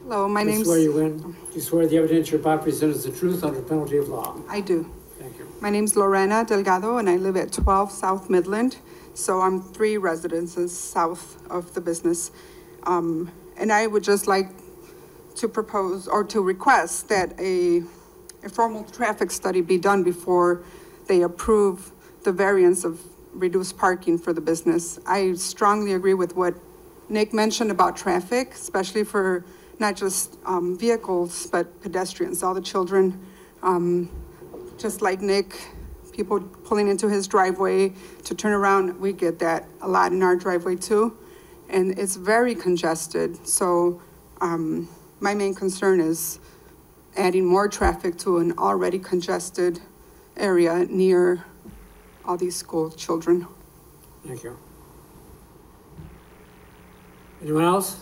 Hello, my Do you name's... swear you in? Do you swear the evidence you're about to present is the truth under penalty of law? I do. Thank you. My name's Lorena Delgado, and I live at 12 South Midland. So I'm 3 residences south of the business. And I would just like to propose or to request that a formal traffic study be done before they approve the variance of reduced parking for the business. I strongly agree with what Nick mentioned about traffic, especially for not just vehicles, but pedestrians, all the children. Just like Nick, people pulling into his driveway to turn around, we get that a lot in our driveway too. And it's very congested. So my main concern is adding more traffic to an already congested area near all these school children. Thank you. Anyone else?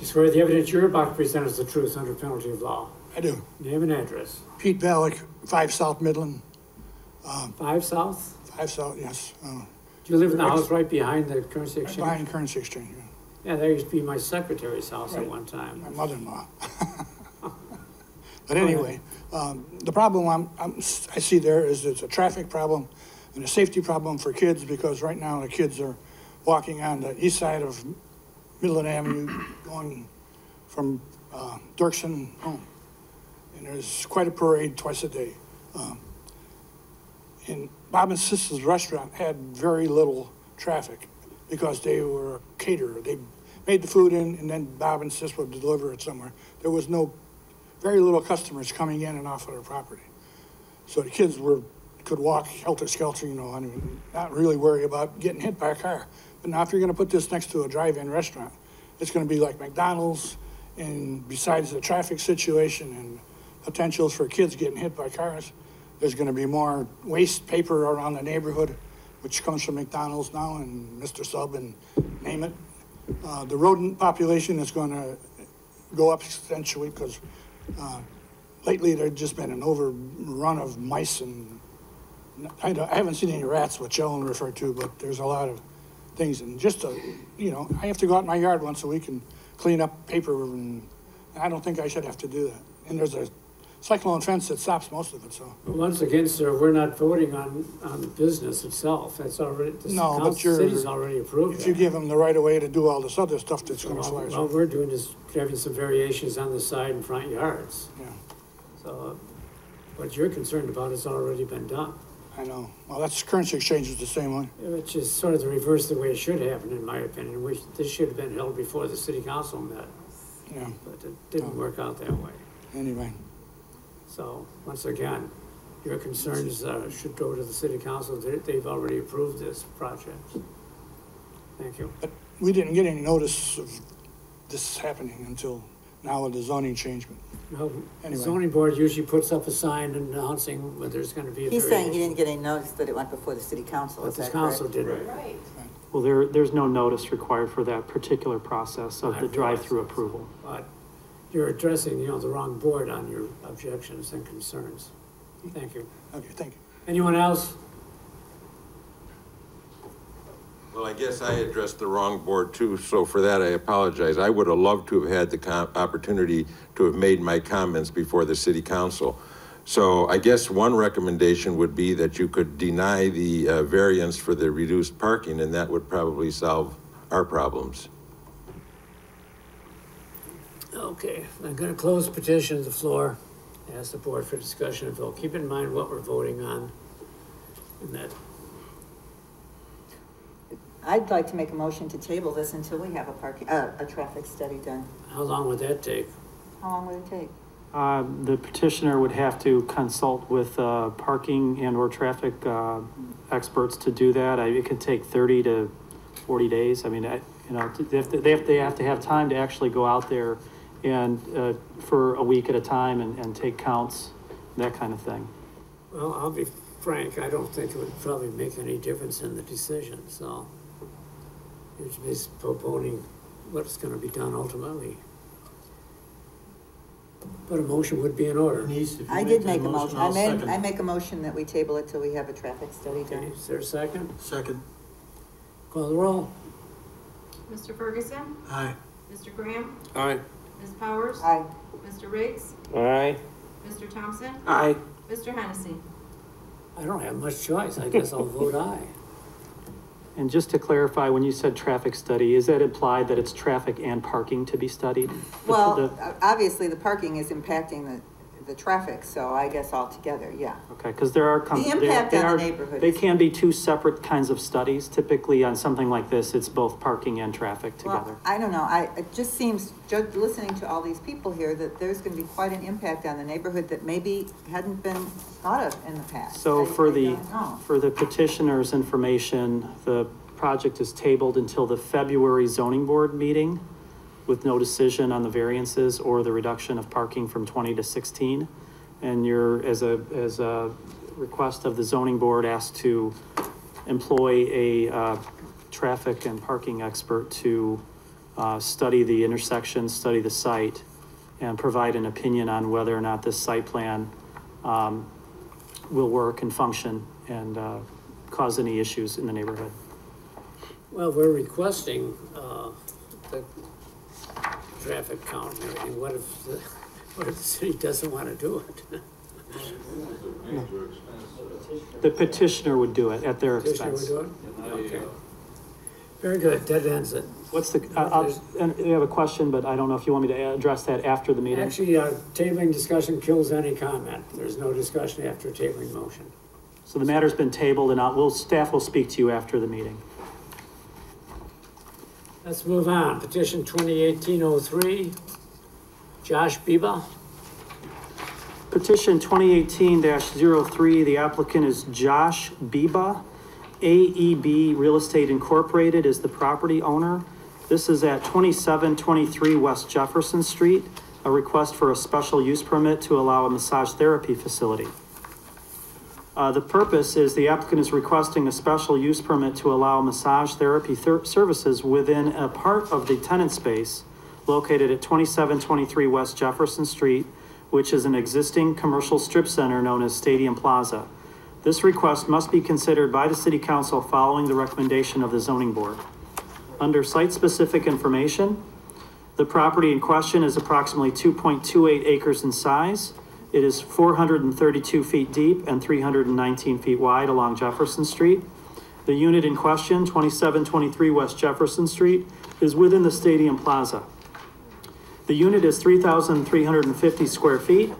You swear the evidence you're about to present is the truth under penalty of law? I do. Name and address. Pete Valek, 5 South Midland. 5 South? 5 South, yes. Do you live in the house right behind the currency exchange? Behind Currency Exchange, yeah. Yeah, that used to be my secretary's house at one time. My mother-in-law. But anyway, the problem I see there is it's a traffic problem and a safety problem for kids, because right now the kids are walking on the east side of Midland Avenue going from Dirksen home. And there's quite a parade twice a day. And Bob and Sis's restaurant had very little traffic because they were a caterer. They made the food in, and then Bob and Sis would deliver it somewhere. There was very little customers coming in and off of their property. So the kids could walk helter-skelter, and not really worry about getting hit by a car. But now if you're gonna put this next to a drive-in restaurant, it's gonna be like McDonald's, and besides the traffic situation and potentials for kids getting hit by cars, there's gonna be more waste paper around the neighborhood, which comes from McDonald's now and Mr. Sub and name it. The rodent population is gonna go up substantially because lately there's just been an overrun of mice, and I haven't seen any rats, which Ellen referred to, but there's a lot of things. And just I have to go out in my yard once a week and clean up paper, and I don't think I should have to do that. And there's a cyclone fence that stops most of it, so. But once again, sir, we're not voting on the business itself. That's already, the city's already approved If you give them the right of way to do all this other stuff that's gonna So fly. all we're doing is having some variations on the side and front yards. Yeah. So what you're concerned about has already been done. I know. Well, that's Currency Exchange is the same way. Which is sort of the reverse of the way it should happen, in my opinion. This should have been held before the city council met. Yeah. But it didn't work out that way. Anyway. So, once again, your concerns should go to the city council. They've already approved this project. Thank you. But we didn't get any notice of this happening until now with the zoning change. No, the Anyway. zoning board usually puts up a sign announcing when there's gonna be a He's saying he variation. didn't get any notice that it went before the city council, But is the that council correct? did it. Right. Well, there's no notice required for that particular process of the drive-through approval. But you're addressing, the wrong board on your objections and concerns. Thank you. Okay, thank you. Anyone else? Well, I guess I addressed the wrong board too, so for that I apologize. I would have loved to have had the opportunity to have made my comments before the city council. So I guess one recommendation would be that you could deny the variance for the reduced parking, and that would probably solve our problems. Okay, I'm gonna close petition to the floor. Ask the board for discussion and vote. Keep in mind what we're voting on. And that, I'd like to make a motion to table this until we have a traffic study done. how long would that take? How long would it take? The petitioner would have to consult with parking and or traffic experts to do that. It could take 30 to 40 days. I mean, they have to have time to actually go out there and for a week at a time and take counts, that kind of thing. Well, I'll be frank, I don't think it would probably make any difference in the decision, so you're just postponing what's gonna be done ultimately. But a motion would be in order. I did make a motion. I make a motion that we table it till we have a traffic study Okay, done. is there a second? Second. Call the roll. Mr. Ferguson, Aye. Mr. Graham, Aye. Ms. Powers, Aye. Mr. Riggs, Aye. Mr. Thompson, Aye. Mr. Hennessy. I don't have much choice, I guess I'll vote aye. And just to clarify, when you said traffic study, is that implied that it's traffic and parking to be studied? Well, obviously, the parking is impacting the traffic, so I guess altogether, yeah. Okay, because there are. The impact on the neighborhood They is- can be two separate kinds of studies. Typically, on something like this, it's both parking and traffic together. Well, I don't know, it just seems, just listening to all these people here, that there's gonna be quite an impact on the neighborhood that maybe hadn't been thought of in the past. So I don't know. for the petitioner's information, the project is tabled until the February zoning board meeting with no decision on the variances or the reduction of parking from 20 to 16. And you're, as a request of the zoning board, asked to employ a traffic and parking expert to study the intersection, study the site, and provide an opinion on whether or not this site plan will work and function and cause any issues in the neighborhood. Well, we're requesting, the traffic count and everything. What if the city doesn't wanna do it? The petitioner would do it at their Petitioner expense. would do it? Okay. Very good, that ends it. What's the, and you have a question, but I don't know if you want me to address that after the meeting. Actually, tabling discussion kills any comment. There's no discussion after a tabling motion. So the matter's been tabled and staff will speak to you after the meeting. Let's move on. Petition 2018-03, Josh Biba. Petition 2018-03, the applicant is Josh Biba. AEB Real Estate Incorporated is the property owner. This is at 2723 West Jefferson Street, a request for a special use permit to allow a massage therapy facility. The purpose is the applicant is requesting a special use permit to allow massage therapy services within a part of the tenant space located at 2723 West Jefferson Street, which is an existing commercial strip center known as Stadium Plaza. This request must be considered by the City Council following the recommendation of the Zoning Board. Under site-specific information, the property in question is approximately 2.28 acres in size. It is 432 feet deep and 319 feet wide along Jefferson Street. The unit in question, 2723 West Jefferson Street, is within the Stadium Plaza. The unit is 3,350 square feet.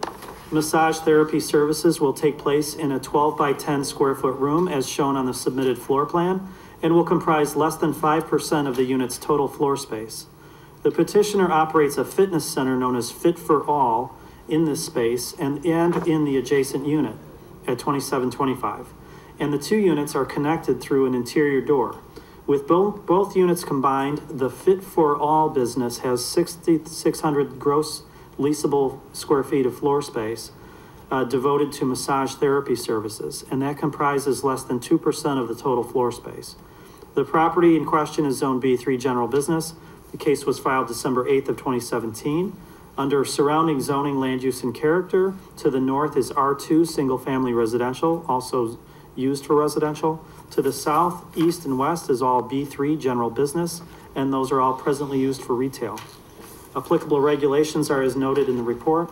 Massage therapy services will take place in a 12 by 10 square foot room as shown on the submitted floor plan and will comprise less than 5% of the unit's total floor space. The petitioner operates a fitness center known as Fit for All in this space and in the adjacent unit. at 2725. And the two units are connected through an interior door. With both units combined, the Fit for All business has 6,600 gross leasable square feet of floor space devoted to massage therapy services, and that comprises less than 2% of the total floor space. The property in question is Zone B3 General Business. The case was filed December 8th of 2017. Under surrounding zoning, land use, and character, to the north is R2 Single Family Residential, also used for residential. To the south, east, and west is all B3 General Business, and those are all presently used for retail. Applicable regulations are as noted in the report.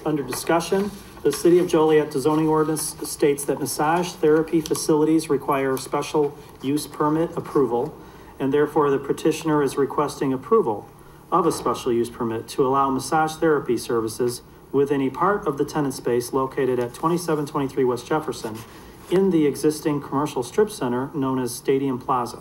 Under discussion, the City of Joliet zoning ordinance states that massage therapy facilities require special use permit approval, and therefore the petitioner is requesting approval of a special use permit to allow massage therapy services within a part of the tenant space located at 2723 West Jefferson in the existing commercial strip center known as Stadium Plaza.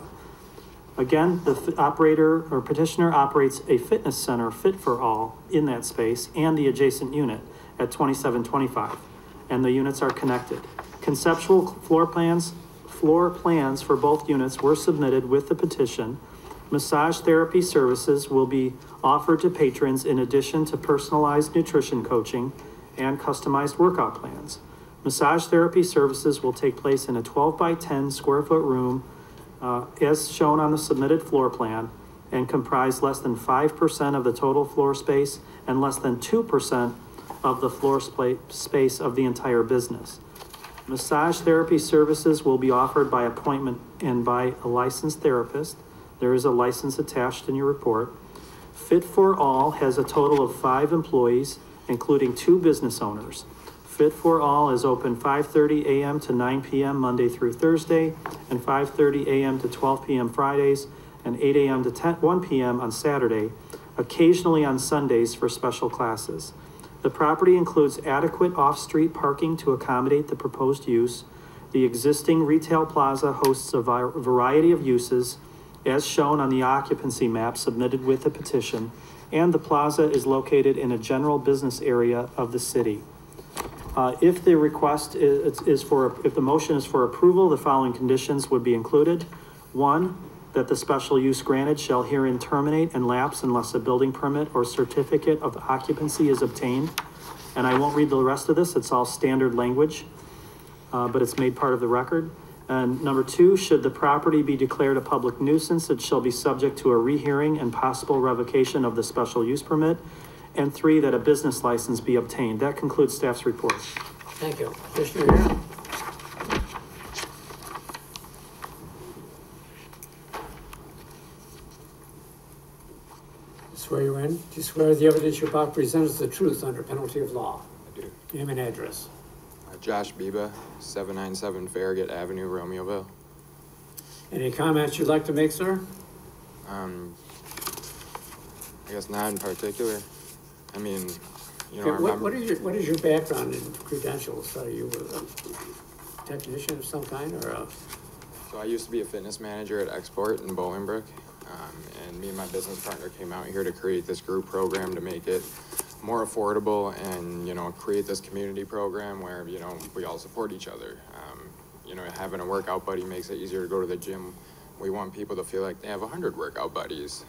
Again, the operator or petitioner operates a fitness center Fit for All in that space and the adjacent unit at 2725, and the units are connected. Conceptual floor plans for both units were submitted with the petition. Massage therapy services will be offered to patrons in addition to personalized nutrition coaching and customized workout plans. Massage therapy services will take place in a 12 by 10 square foot room as shown on the submitted floor plan, and comprise less than 5% of the total floor space and less than 2% of the floor space of the entire business. Massage therapy services will be offered by appointment and by a licensed therapist. There is a license attached in your report. Fit for All has a total of 5 employees, including 2 business owners. Fit for All is open 5:30 a.m. to 9 p.m. Monday through Thursday, and 5:30 a.m. to 12 p.m. Fridays, and 8 a.m. to 1 p.m. on Saturday, occasionally on Sundays for special classes. The property includes adequate off-street parking to accommodate the proposed use. The existing retail plaza hosts a variety of uses, as shown on the occupancy map submitted with the petition, and the plaza is located in a general business area of the city. If the request if the motion is for approval, the following conditions would be included. 1, that the special use granted shall herein terminate and lapse unless a building permit or certificate of occupancy is obtained. And I won't read the rest of this, it's all standard language, but it's made part of the record. And number 2, should the property be declared a public nuisance, it shall be subject to a rehearing and possible revocation of the special use permit. And 3, that a business license be obtained. That concludes staff's report. Thank you. Commissioner Jan? Swear you in. Do you swear the evidence you're about to present is the truth under penalty of law? I do. Name and address. Josh Biba, 797 Farragut Avenue, Romeoville. Any comments you'd like to make, sir? I guess not in particular. I mean, you know, Okay, I remember. what is your background and credentials? Are you a technician of some kind, or So I used to be a fitness manager at Export in Bolingbrook, and me and my business partner came out here to create this group program to make it more affordable and, you know, create this community program where, you know, we all support each other. You know, having a workout buddy makes it easier to go to the gym. We want people to feel like they have 100 workout buddies.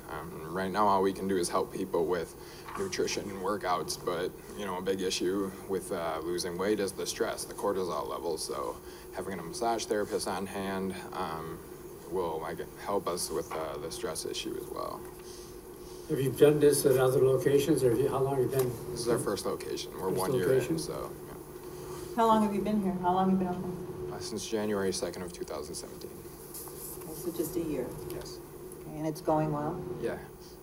Right now, all we can do is help people with nutrition and workouts, but, you know, a big issue with losing weight is the stress, the cortisol levels. So having a massage therapist on hand will help us with the stress issue as well. have you done this at other locations, or how long have you been? This is our first location. We're First 1 year location? in, so yeah. How long have you been here? How long have you been open? Since January 2nd of 2017. Okay, so just a year. Yes. Okay, and it's going well? Yeah,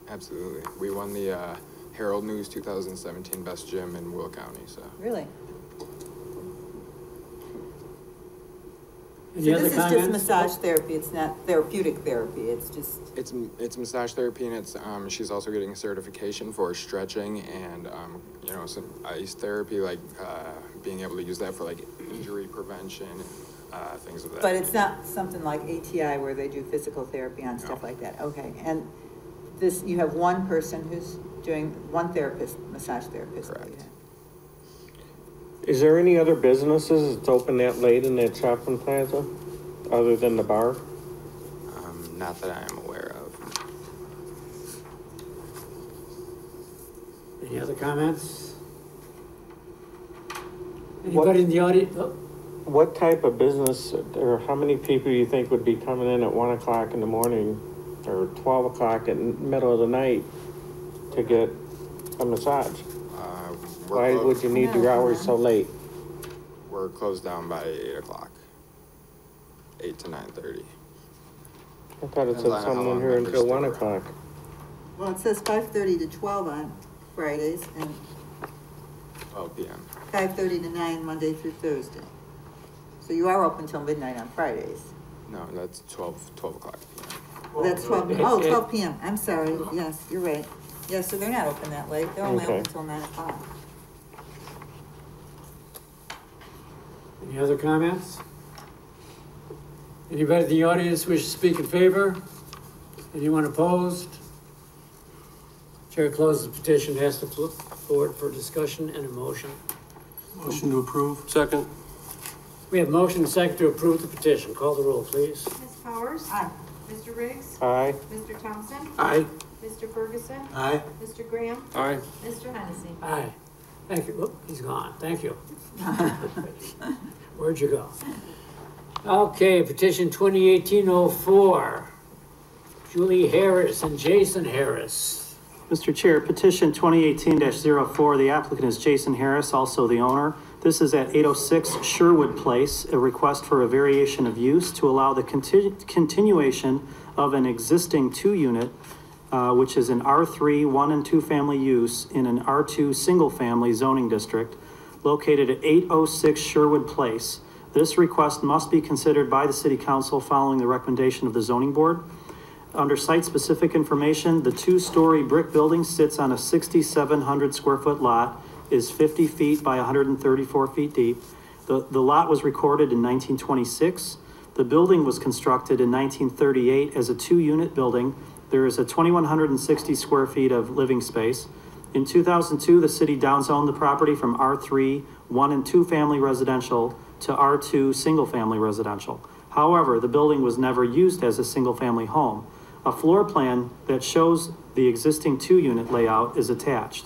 absolutely. We won the Herald News 2017 Best Gym in Will County, so. Really? Any So other this is just comments? massage therapy, it's not therapeutic therapy, it's just, It's massage therapy, and it's she's also getting a certification for stretching and you know, some ice therapy, like being able to use that for like injury prevention and things of that. but it's not something like ATI where they do physical therapy on stuff like that, okay. And this, you have one person who's doing, one therapist, massage therapist. Correct. Is there any other businesses that's open that late in that shopping plaza, other than the bar? Not that I am aware of. Any other comments? Anybody in the audience? Oh, What type of business, or how many people do you think would be coming in at 1 o'clock in the morning or 12 o'clock in the middle of the night to get a massage? Why would you need your hours so late? We're closed down by 8 o'clock. 8 to 9:30. I thought it Depends said on how someone long here members until stick 1 around. o'clock. Well, it says 5:30 to 12 on Fridays and 12 p.m. 5:30 to 9 Monday through Thursday. So you are open till midnight on Fridays. No, that's 12 o'clock p.m. Well, that's 12 p.m. I'm sorry. Yes, you're right. Yes, so they're not open that late. They're only Okay. open till 9 o'clock. any other comments? Anybody in the audience wish to speak in favor? Anyone opposed? Chair closes the petition, asks the board for discussion and a motion. Motion to approve. Second. We have motion and second to approve the petition. Call the roll, please. Ms. Powers? Aye. Mr. Riggs? Aye. Mr. Thompson? Aye. Mr. Ferguson? Aye. Mr. Graham? Aye. Mr. Hennessy? Aye. Thank you. Oop, he's gone. Thank you. Where'd you go? Okay, petition 2018-04. Julie Harris and Jason Harris. Mr. Chair, petition 2018-04, the applicant is Jason Harris, also the owner. This is at 806 Sherwood Place, a request for a variation of use to allow the continuation of an existing 2-unit, which is an R3 1 and 2 family use in an R2 single family zoning district located at 806 Sherwood Place. This request must be considered by the City Council following the recommendation of the Zoning Board. Under site-specific information, the 2-story brick building sits on a 6,700 square foot lot, is 50 feet by 134 feet deep. The lot was recorded in 1926. The building was constructed in 1938 as a 2-unit building. There is a 2,160 square feet of living space. In 2002, the city downzoned the property from R3 1 and 2 family residential to R2 single family residential. However, the building was never used as a single family home. A floor plan that shows the existing 2-unit layout is attached.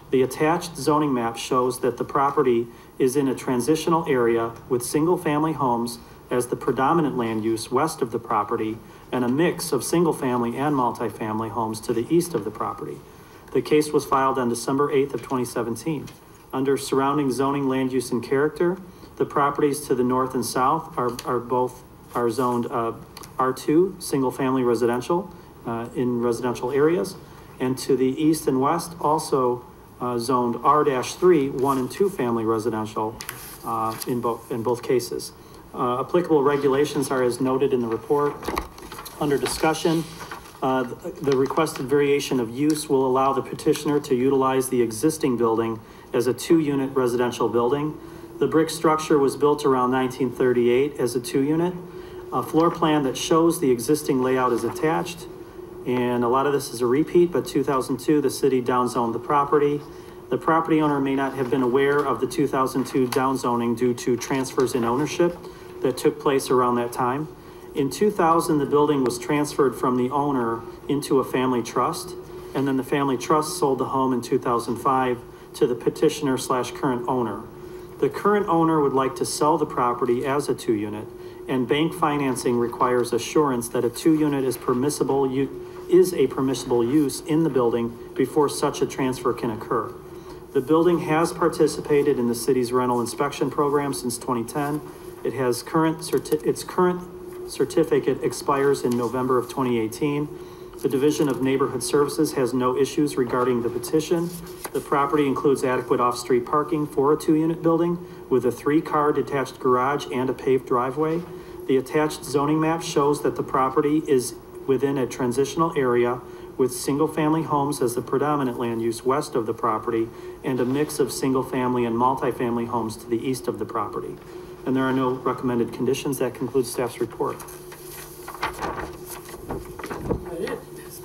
The attached zoning map shows that the property is in a transitional area with single family homes as the predominant land use west of the property and a mix of single family and multifamily homes to the east of the property. The case was filed on December 8th of 2017. Under surrounding zoning land use and character, the properties to the north and south are zoned R2, single family residential in residential areas, and to the east and west also zoned R-3, 1 and 2 family residential in both cases. Applicable regulations are as noted in the report. Under discussion, the requested variation of use will allow the petitioner to utilize the existing building as a 2-unit residential building. The brick structure was built around 1938 as a 2-unit. A floor plan that shows the existing layout is attached, and a lot of this is a repeat, but 2002, the city downzoned the property. The property owner may not have been aware of the 2002 downzoning due to transfers in ownership that took place around that time. In 2000, the building was transferred from the owner into a family trust, and then the family trust sold the home in 2005 to the petitioner/current owner. The current owner would like to sell the property as a 2-unit, and bank financing requires assurance that a 2-unit is a permissible use in the building before such a transfer can occur. The building has participated in the city's rental inspection program since 2010. Its current certificate expires in November of 2018. The Division of Neighborhood Services has no issues regarding the petition. The property includes adequate off-street parking for a 2-unit building with a 3-car detached garage and a paved driveway. The attached zoning map shows that the property is within a transitional area with single-family homes as the predominant land use west of the property and a mix of single-family and multifamily homes to the east of the property. And there are no recommended conditions. That concludes staff's report.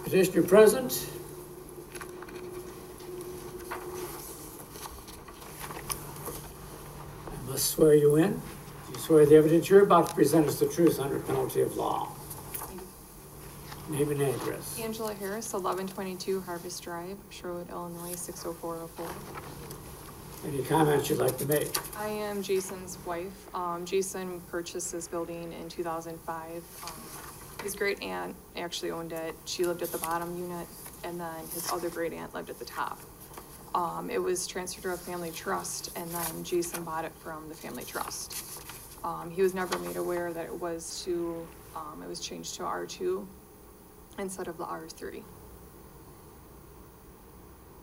Petitioner present. swear you in. You swear the evidence you're about to present is the truth under penalty of law. Name and address. Angela Harris, 1122 Harvest Drive, Sherwood, Illinois, 60404. Any comments you'd like to make? I am Jason's wife. Jason purchased this building in 2005. His great aunt actually owned it. She lived at the bottom unit, and then his other great aunt lived at the top. It was transferred to a family trust, and then Jason bought it from the family trust. He was never made aware that it was changed to R2 instead of the R3.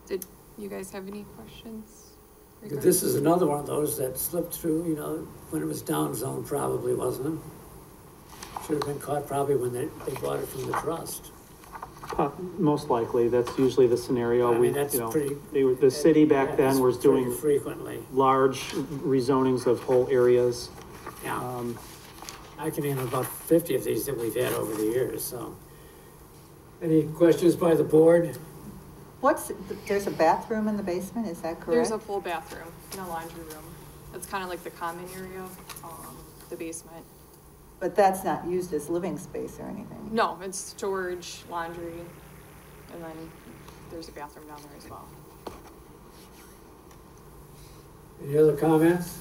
Did you guys have any questions? This is another one of those that slipped through, you know, when it was down zone, probably, wasn't it? Should have been caught probably when they bought it from the trust. Most likely, that's usually the scenario. I mean, that's pretty. The city back then was doing frequently large rezonings of whole areas. Yeah. I can name about 50 of these that we've had over the years, so. Any questions by the board? There's a bathroom in the basement, is that correct? There's a full bathroom and a laundry room. It's kind of like the common area, the basement. But that's not used as living space or anything? No, it's storage, laundry, and then there's a bathroom down there as well. Any other comments?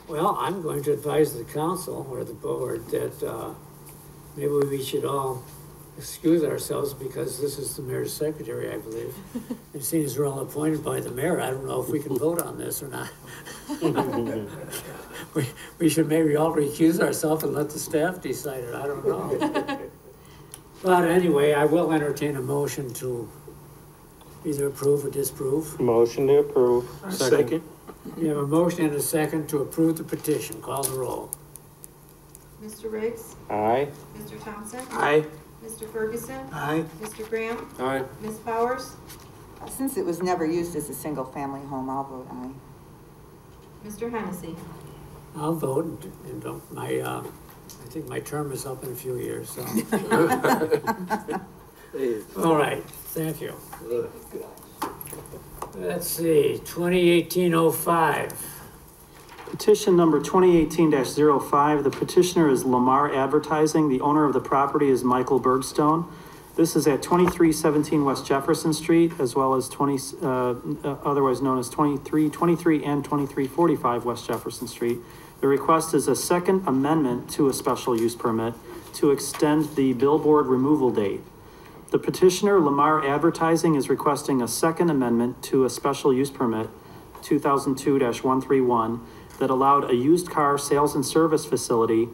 Well, I'm going to advise the council or the board that maybe we should all excuse ourselves because this is the mayor's secretary, I believe. And seeing as we're all appointed by the mayor, I don't know if we can vote on this or not. we should maybe all recuse ourselves and let the staff decide it. I don't know. But anyway, I will entertain a motion to either approve or disapprove. Motion to approve. Second. We have a motion and a second to approve the petition. Call the roll. Mr. Riggs? Aye. Mr. Thompson? Aye. Mr. Ferguson? Aye. Mr. Graham? Aye. Ms. Powers? Since it was never used as a single-family home, I'll vote aye. Mr. Hennessy? I'll vote, and I think my term is up in a few years, so. All right, thank you. Let's see, 2018-05. Petition number 2018-05. The petitioner is Lamar Advertising. The owner of the property is Michael Bergstone. This is at 2317 West Jefferson Street, as well as otherwise known as 23 and 2345 West Jefferson Street. The request is a second amendment to a special use permit to extend the billboard removal date. The petitioner, Lamar Advertising, is requesting a second amendment to a special use permit, 2002-131, that allowed a used car sales and service facility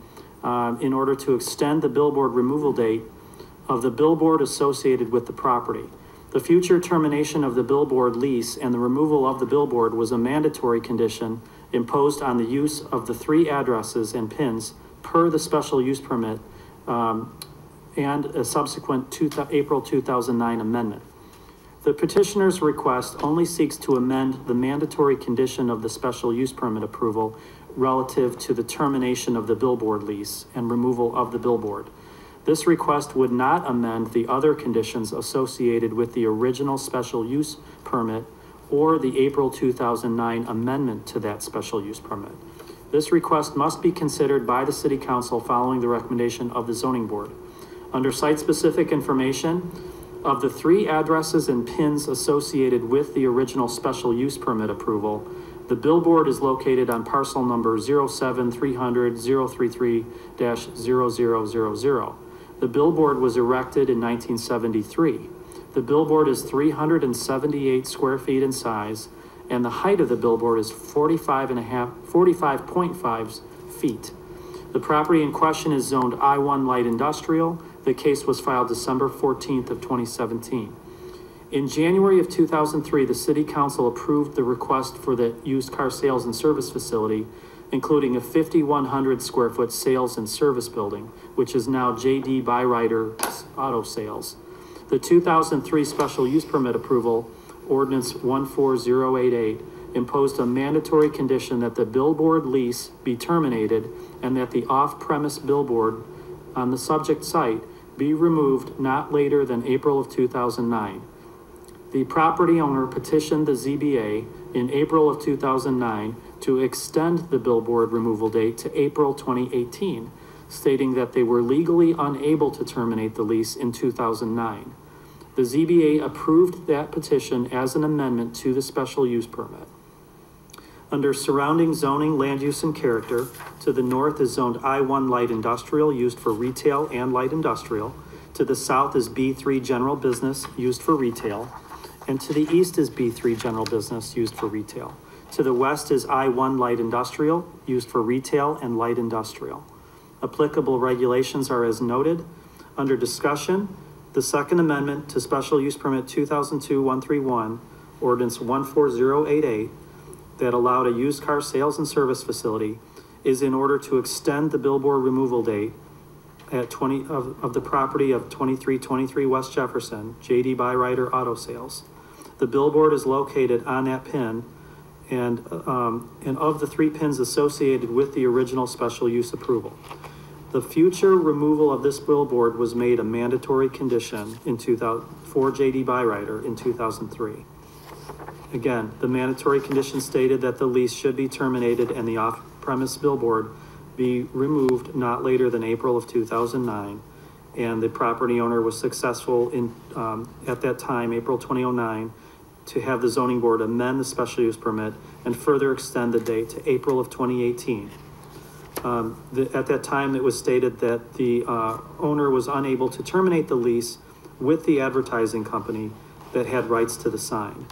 in order to extend the billboard removal date of the billboard associated with the property. The future termination of the billboard lease and the removal of the billboard was a mandatory condition imposed on the use of the 3 addresses and pins per the special use permit and a subsequent April 2009 amendment. The petitioner's request only seeks to amend the mandatory condition of the special use permit approval relative to the termination of the billboard lease and removal of the billboard. This request would not amend the other conditions associated with the original special use permit or the April 2009 amendment to that special use permit. This request must be considered by the City Council following the recommendation of the Zoning Board. Under site-specific information, of the 3 addresses and pins associated with the original special use permit approval, the billboard is located on parcel number 07300-033-0000. The billboard was erected in 1973. The billboard is 378 square feet in size, and the height of the billboard is 45.5 feet. The property in question is zoned I-1 Light Industrial. The case was filed December 14th of 2017. In January of 2003, the City Council approved the request for the used car sales and service facility, including a 5,100 square foot sales and service building, which is now J.D. Byrider Auto Sales. The 2003 special use permit approval, Ordinance 14088, imposed a mandatory condition that the billboard lease be terminated and that the off-premise billboard on the subject site be removed not later than April of 2009. The property owner petitioned the ZBA in April of 2009 to extend the billboard removal date to April 2018, stating that they were legally unable to terminate the lease in 2009. The ZBA approved that petition as an amendment to the special use permit. Under surrounding zoning, land use, and character, to the north is zoned I-1 light industrial, used for retail and light industrial. To the south is B3 general business, used for retail. And to the east is B3 general business, used for retail. To the west is I-1 light industrial, used for retail and light industrial. Applicable regulations are as noted. Under discussion, the Second Amendment to Special Use Permit 2002-131, Ordinance 14088, that allowed a used car sales and service facility, is in order to extend the billboard removal date at of the property of 2323 West Jefferson, J.D. Byrider Auto Sales. The billboard is located on that pin, and of the 3 pins associated with the original special use approval. The future removal of this billboard was made a mandatory condition for J.D. Byrider in 2003. Again, the mandatory condition stated that the lease should be terminated and the off-premise billboard be removed not later than April of 2009. And the property owner was successful in, at that time, April 2009, to have the zoning board amend the special use permit and further extend the date to April of 2018. At that time, it was stated that the owner was unable to terminate the lease with the advertising company that had rights to the sign.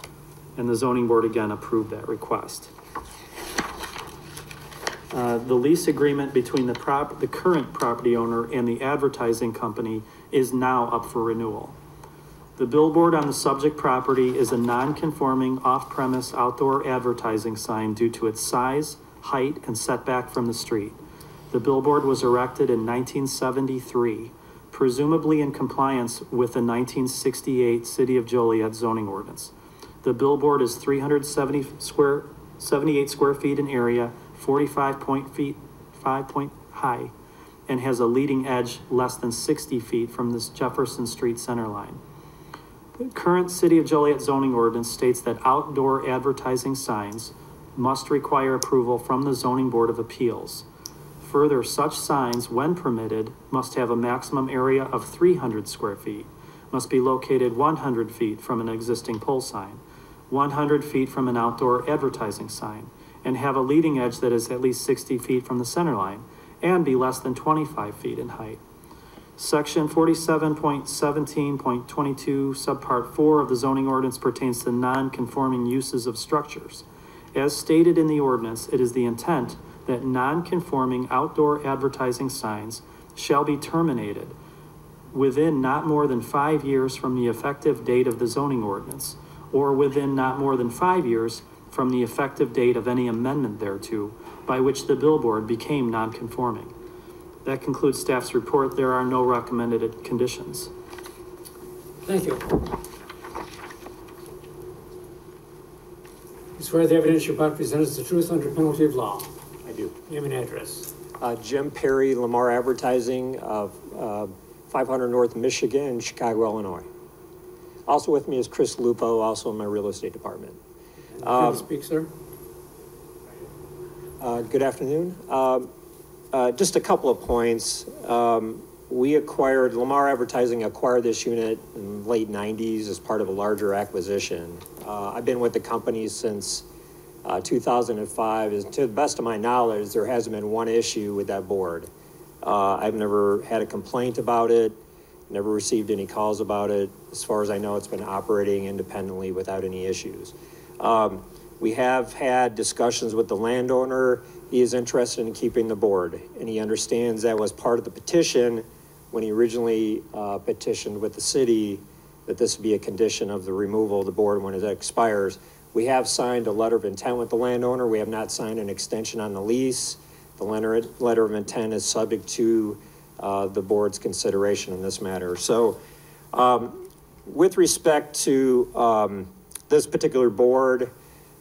And the zoning board again approved that request. The lease agreement between the current property owner and the advertising company is now up for renewal. The billboard on the subject property is a non-conforming off-premise outdoor advertising sign due to its size, height, and setback from the street. The billboard was erected in 1973, presumably in compliance with the 1968 City of Joliet zoning ordinance. The billboard is 378 square feet in area, 45 feet high, and has a leading edge less than 60 feet from this Jefferson Street center line. The current City of Joliet zoning ordinance states that outdoor advertising signs must require approval from the Zoning Board of Appeals. Further, such signs, when permitted, must have a maximum area of 300 square feet, must be located 100 feet from an existing pole sign, 100 feet from an outdoor advertising sign, and have a leading edge that is at least 60 feet from the center line, and be less than 25 feet in height. Section 47.17.22, subpart 4 of the zoning ordinance pertains to non-conforming uses of structures. As stated in the ordinance, it is the intent that non-conforming outdoor advertising signs shall be terminated within not more than 5 years from the effective date of the zoning ordinance, or within not more than 5 years from the effective date of any amendment thereto, by which the billboard became non-conforming. That concludes staff's report. There are no recommended conditions. Thank you. You swear the evidence you're about to present is the truth under penalty of law? I do. Name and address. Jim Perry, Lamar Advertising of 500 North Michigan, Chicago, Illinois. Also with me is Chris Lupo, also in my real estate department. Speak, sir. Good afternoon. Just a couple of points. Lamar Advertising acquired this unit in the late 90s as part of a larger acquisition. I've been with the company since 2005. To the best of my knowledge, there hasn't been one issue with that board. I've never had a complaint about it, never received any calls about it. As far as I know, it's been operating independently without any issues. We have had discussions with the landowner. He is interested in keeping the board, and he understands that was part of the petition when he originally petitioned with the city that this would be a condition of the removal of the board when it expires. We have signed a letter of intent with the landowner. We have not signed an extension on the lease. The letter of intent is subject to the board's consideration in this matter. So with respect to this particular board,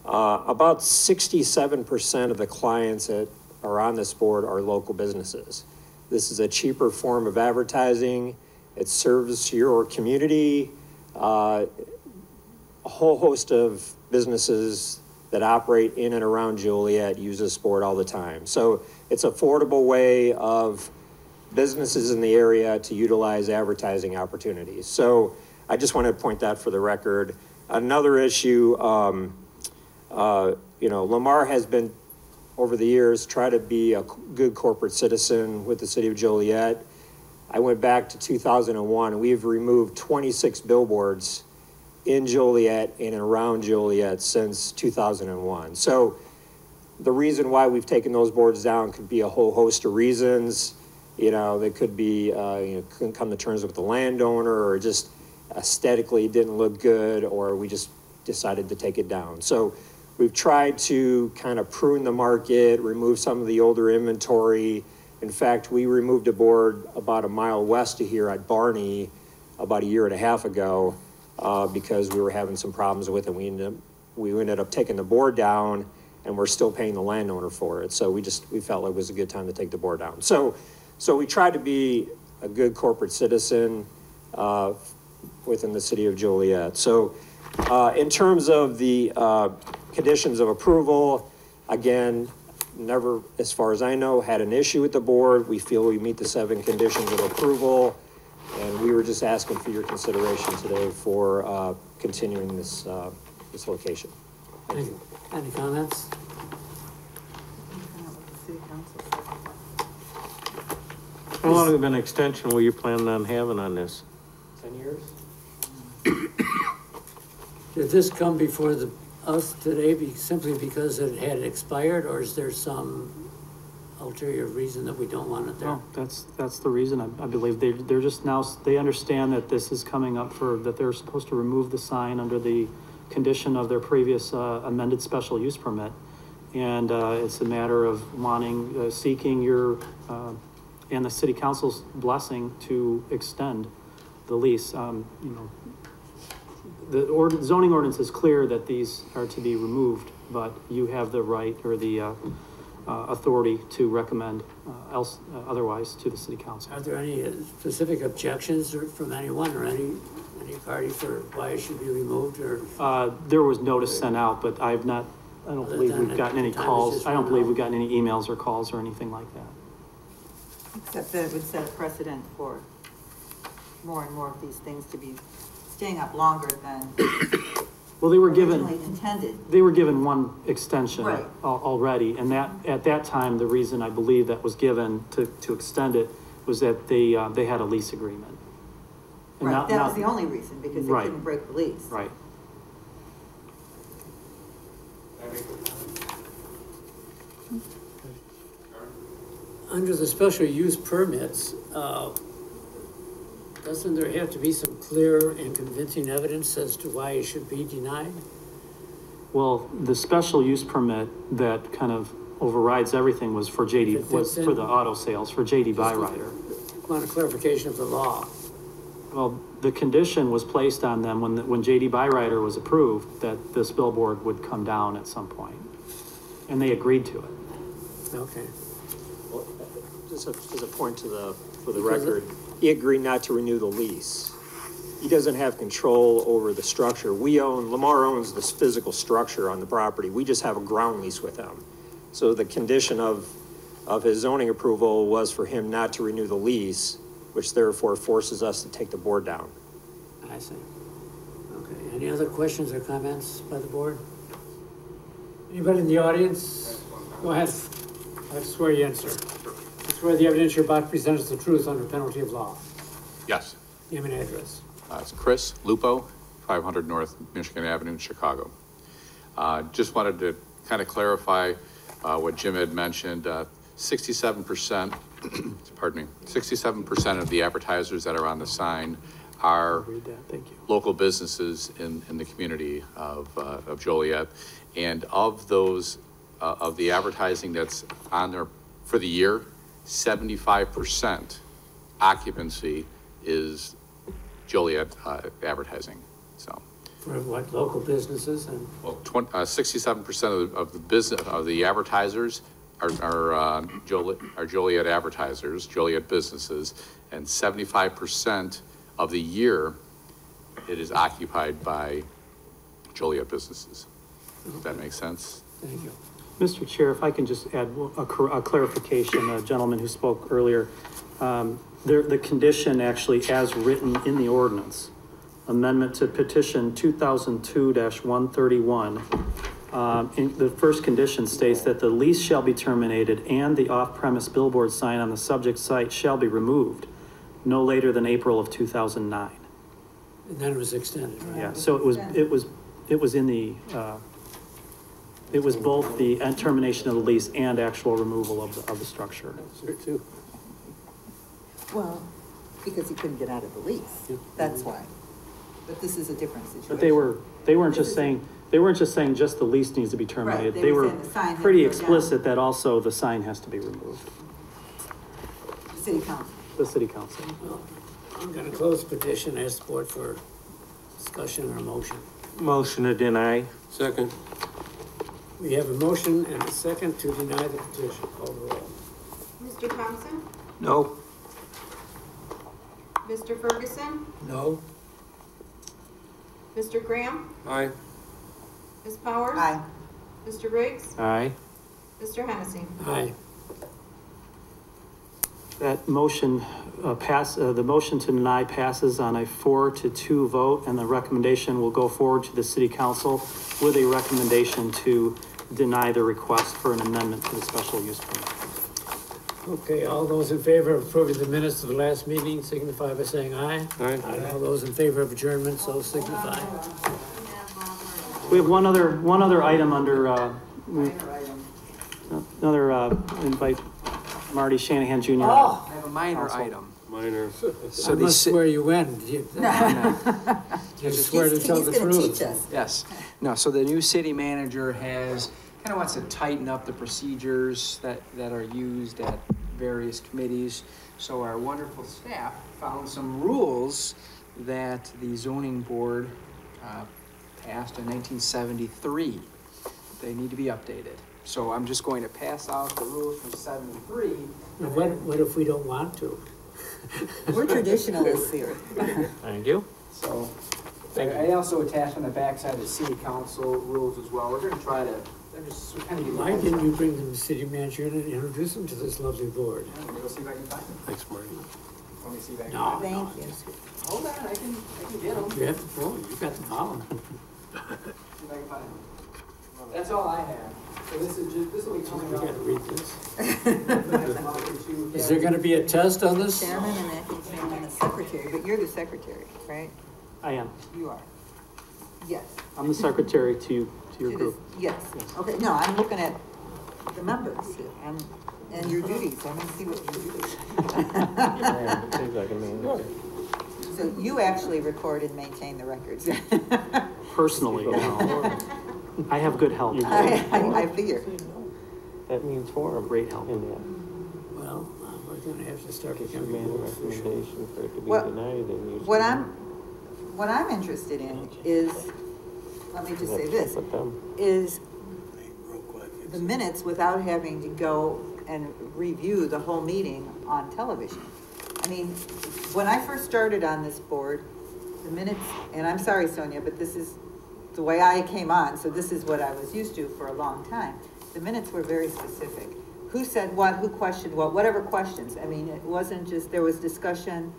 about 67% of the clients that are on this board are local businesses. This is a cheaper form of advertising. It serves your community. a whole host of businesses that operate in and around Joliet use this board all the time. So it's an affordable way of businesses in the area to utilize advertising opportunities. So I just want to point that for the record. Another issue, you know, Lamar has been, over the years, try to be a good corporate citizen with the city of Joliet. I went back to 2001, and we've removed 26 billboards in Joliet and around Joliet since 2001. So the reason why we've taken those boards down could be a whole host of reasons. You know, they could be, you know, couldn't come to terms with the landowner, or just aesthetically didn't look good, or we just decided to take it down. So we've tried to kind of prune the market, remove some of the older inventory. In fact, we removed a board about a mile west of here at Barney about a year and a half ago because we were having some problems with it. We ended up taking the board down, and we're still paying the landowner for it. So we felt like it was a good time to take the board down. So we tried to be a good corporate citizen within the city of Joliet. So in terms of the conditions of approval, again, never, as far as I know, had an issue with the board. We feel we meet the 7 conditions of approval, and we were just asking for your consideration today for continuing this location. Thank you. Any comments? How long of an extension were you planning on having on this? 10 years? Did this come before us today simply because it had expired, or is there some ulterior reason that we don't want it there? No, that's the reason. I believe they're just now, they understand that this is coming up that they're supposed to remove the sign under the condition of their previous amended special use permit. And it's a matter of wanting, seeking your, and the city council's blessing to extend the lease. You know, the zoning ordinance is clear that these are to be removed, but you have the right or the authority to recommend otherwise to the city council. Are there any specific objections from anyone or any party for why it should be removed, or? There was notice sent out, but I don't believe we've gotten any calls. I don't believe we've gotten any emails or calls or anything like that. Except that it would set a precedent for more and more of these things to be staying up longer than well, they were given intended. They were given one extension right. Already, and that at that time the reason I believe that was given to extend it was that they had a lease agreement. And right, that was the only reason, because they right. couldn't break the lease. Right. Under the special use permits, doesn't there have to be some clear and convincing evidence as to why it should be denied? Well, the special use permit that kind of overrides everything was for JD, was for the auto sales, for JD Byrider. I want a clarification of the law. Well, the condition was placed on them when JD Byrider was approved that this billboard would come down at some point, and they agreed to it. Okay. Well, just as a point for the record, he agreed not to renew the lease. He doesn't have control over the structure. Lamar owns this physical structure on the property. We just have a ground lease with him. So the condition of his zoning approval was for him not to renew the lease, which therefore forces us to take the board down. I see. Okay. Any other questions or comments by the board? Anybody in the audience? Go ahead. I swear you in, sir. I swear the evidence you're about to present is the truth under penalty of law. Yes. Name and address. It's Chris Lupo, 500 North Michigan Avenue, Chicago. Just wanted to kind of clarify what Jim had mentioned. 67%, pardon me, 67% of the advertisers that are on the sign are local businesses in the community of Joliet. And of those, of the advertising that's on there for the year, 75% occupancy is Joliet advertising. So for what, local businesses? And well, 67% of the business of the advertisers are Joliet advertisers, Joliet businesses, and 75% of the year it is occupied by Joliet businesses. Does that make sense? Thank you. Mr. Chair, if I can just add a clarification, a gentleman who spoke earlier. The condition actually as written in the ordinance, amendment to petition 2002-131, the first condition states that the lease shall be terminated and the off-premise billboard sign on the subject site shall be removed no later than April of 2009. And then it was extended, right? Yeah, so it was in the, it was both the termination of the lease and actual removal of the structure. Too. Well, because he couldn't get out of the lease, that's why. But this is a different situation. But they weren't just saying just the lease needs to be terminated. Right, They were saying the sign had pretty to go down. explicit that also the sign has to be removed. The city council. The city council. Well, I'm gonna close the petition, ask the board for discussion or motion. Motion to deny. Second. We have a motion and a second to deny the petition. Call the roll. Mr. Thompson? No. Mr. Ferguson? No. Mr. Graham? Aye. Ms. Powers? Aye. Mr. Riggs? Aye. Mr. Hennessy? Aye. That motion the motion to deny passes on a 4-2 vote, and the recommendation will go forward to the city council with a recommendation to deny the request for an amendment to the special use permit. Okay, all those in favor of approving the minutes of the last meeting signify by saying aye. Aye. All those in favor of adjournment, so signify. We have one other item under, invite Marty Shanahan Jr. Oh. I have a minor Council. item. Minor. So I the must swear you in. You swear to tell the He's gonna truth. teach us. Yes. No, so the new city manager kind of wants to tighten up the procedures that are used at various committees. So our wonderful staff found some rules that the zoning board passed in 1973. They need to be updated. So I'm just going to pass out the rules from 73. What if we don't want to? We're traditionalists here. Thank you. So I also attached on the backside the city council rules as well. We're going to try to just kind of. Why didn't you bring the city manager in and introduce him to this lovely board? Go see if I can find them. Thanks, Marty. Let me see if I can No, find them. Thank you. Hold on, I can get them. You have the phone, you got the phone. See if I can find them. That's all I have. So this will be coming We up. gotta read this. Is there gonna be a test on this? Chairman and acting chairman and secretary, but you're the secretary, right? I am. You are. Yes. I'm the secretary to your To this- group. Yes. Okay, no, I'm looking at the members and your duties. I want to see what your duties. Seems like a man. So you actually record and maintain the records. Personally, no. I have good help. I figure. That means forum. Great help. In that. Well, we're gonna have to start If you becoming made a more official. recommendation for it to be Well, denied, then you. What I'm interested in is, let me just say this, With them. is the minutes without having to go and review the whole meeting on television. I mean, when I first started on this board, the minutes, and I'm sorry, Sonia, but this is the way I came on, so this is what I was used to for a long time. The minutes were very specific. Who said what, who questioned what, whatever questions. I mean, it wasn't just, there was discussion,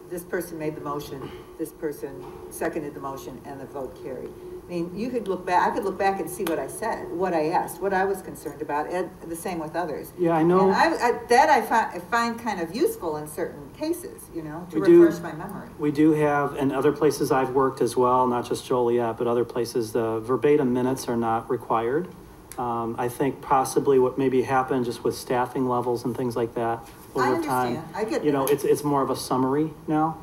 this person made the motion, this person seconded the motion, and the vote carried. I mean, you could look back, I could look back and see what I said, what I asked, what I was concerned about, and the same with others. Yeah, I know. And I find kind of useful in certain cases, you know, to We do- refresh my memory. We do have, and other places I've worked as well, not just Joliet, but other places, the verbatim minutes are not required. I think possibly what maybe happened just with staffing levels and things like that over time. understand. I get You know, that. it's more of a summary now.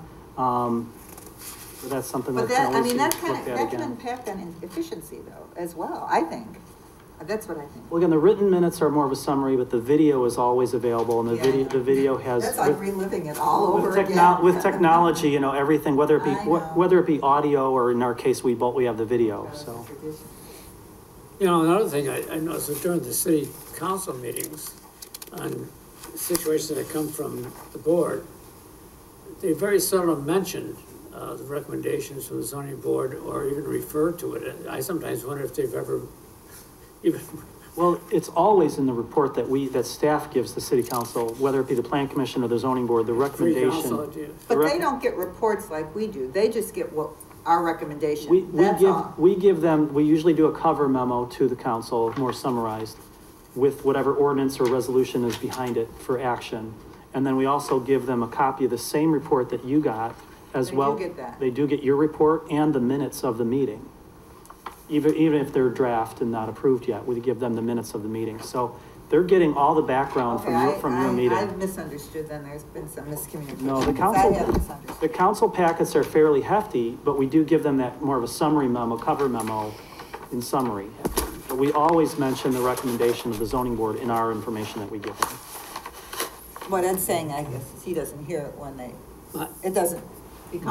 But that's something that But can that, I always mean, be that looked kind at of, that can again. impact on efficiency though, as well, I think. That's what I think. Well, again, the written minutes are more of a summary, but the video is always available, and the Yeah. the video has. That's like reliving it all over again. With technology, you know, everything, whether it be, I know. whether it be audio, or in our case, we have the video, so. You know, another thing I noticed is during the city council meetings on situations that come from the board, they very seldom mentioned the recommendations from the zoning board or even refer to it. I sometimes wonder if they've ever even. Well, it's always in the report that staff gives the city council, whether it be the plan commission or the zoning board, the recommendation. But they don't get reports like we do. They just get what our recommendation. We give them, we usually do a cover memo to the council, more summarized, with whatever ordinance or resolution is behind it for action. And then we also give them a copy of the same report that you got as well. They do get that. They do get your report and the minutes of the meeting. Even if they're draft and not approved yet, we give them the minutes of the meeting. So they're getting all the background from your meeting. I've misunderstood then. There's been some miscommunication. No, I have misunderstood. the council packets are fairly hefty, but we do give them that more of a summary memo, cover memo in summary. But we always mention the recommendation of the zoning board in our information that we give them. What Ed's saying, I guess, is he doesn't hear it when it doesn't become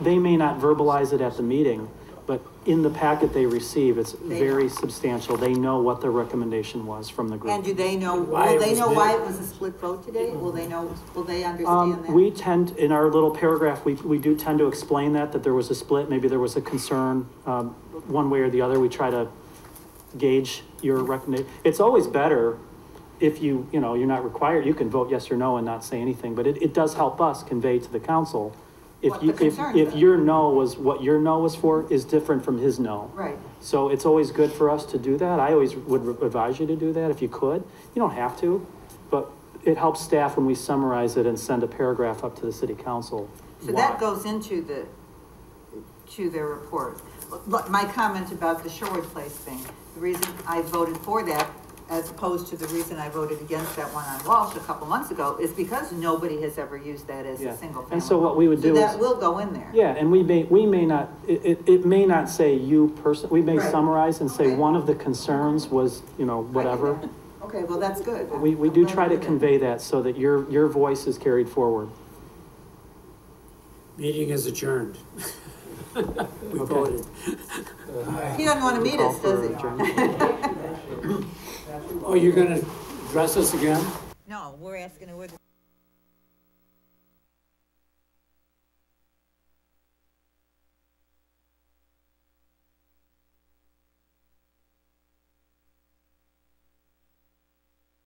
They may not verbalize it at the meeting, but in the packet they receive, it's very substantial. They know what the recommendation was from the group. And do they know, will they know why it was a split vote today? Will they know, will they understand that? We tend, in our little paragraph, we do tend to explain that there was a split, maybe there was a concern, one way or the other. We try to gauge your recommendation. It's always better if you're not required, you can vote yes or no and not say anything, but it does help us convey to the council if your no was, what your no was for is different from his no. Right. So it's always good for us to do that. I always would advise you to do that if you could. You don't have to, but it helps staff when we summarize it and send a paragraph up to the city council. So that goes into their report. My comment about the Sherwood Place thing, the reason I voted for that as opposed to the reason I voted against that one on Walsh a couple months ago is because nobody has ever used that as a single family. And so what we would do is that will go in there. Yeah, and we may not, it may not say you personally, we may summarize and say one of the concerns was, whatever. Okay, well, that's good. We do try to convey that so that your voice is carried forward. Meeting is adjourned. We voted. He doesn't want to meet us, does he? Oh, you're gonna address us again? No, we're asking who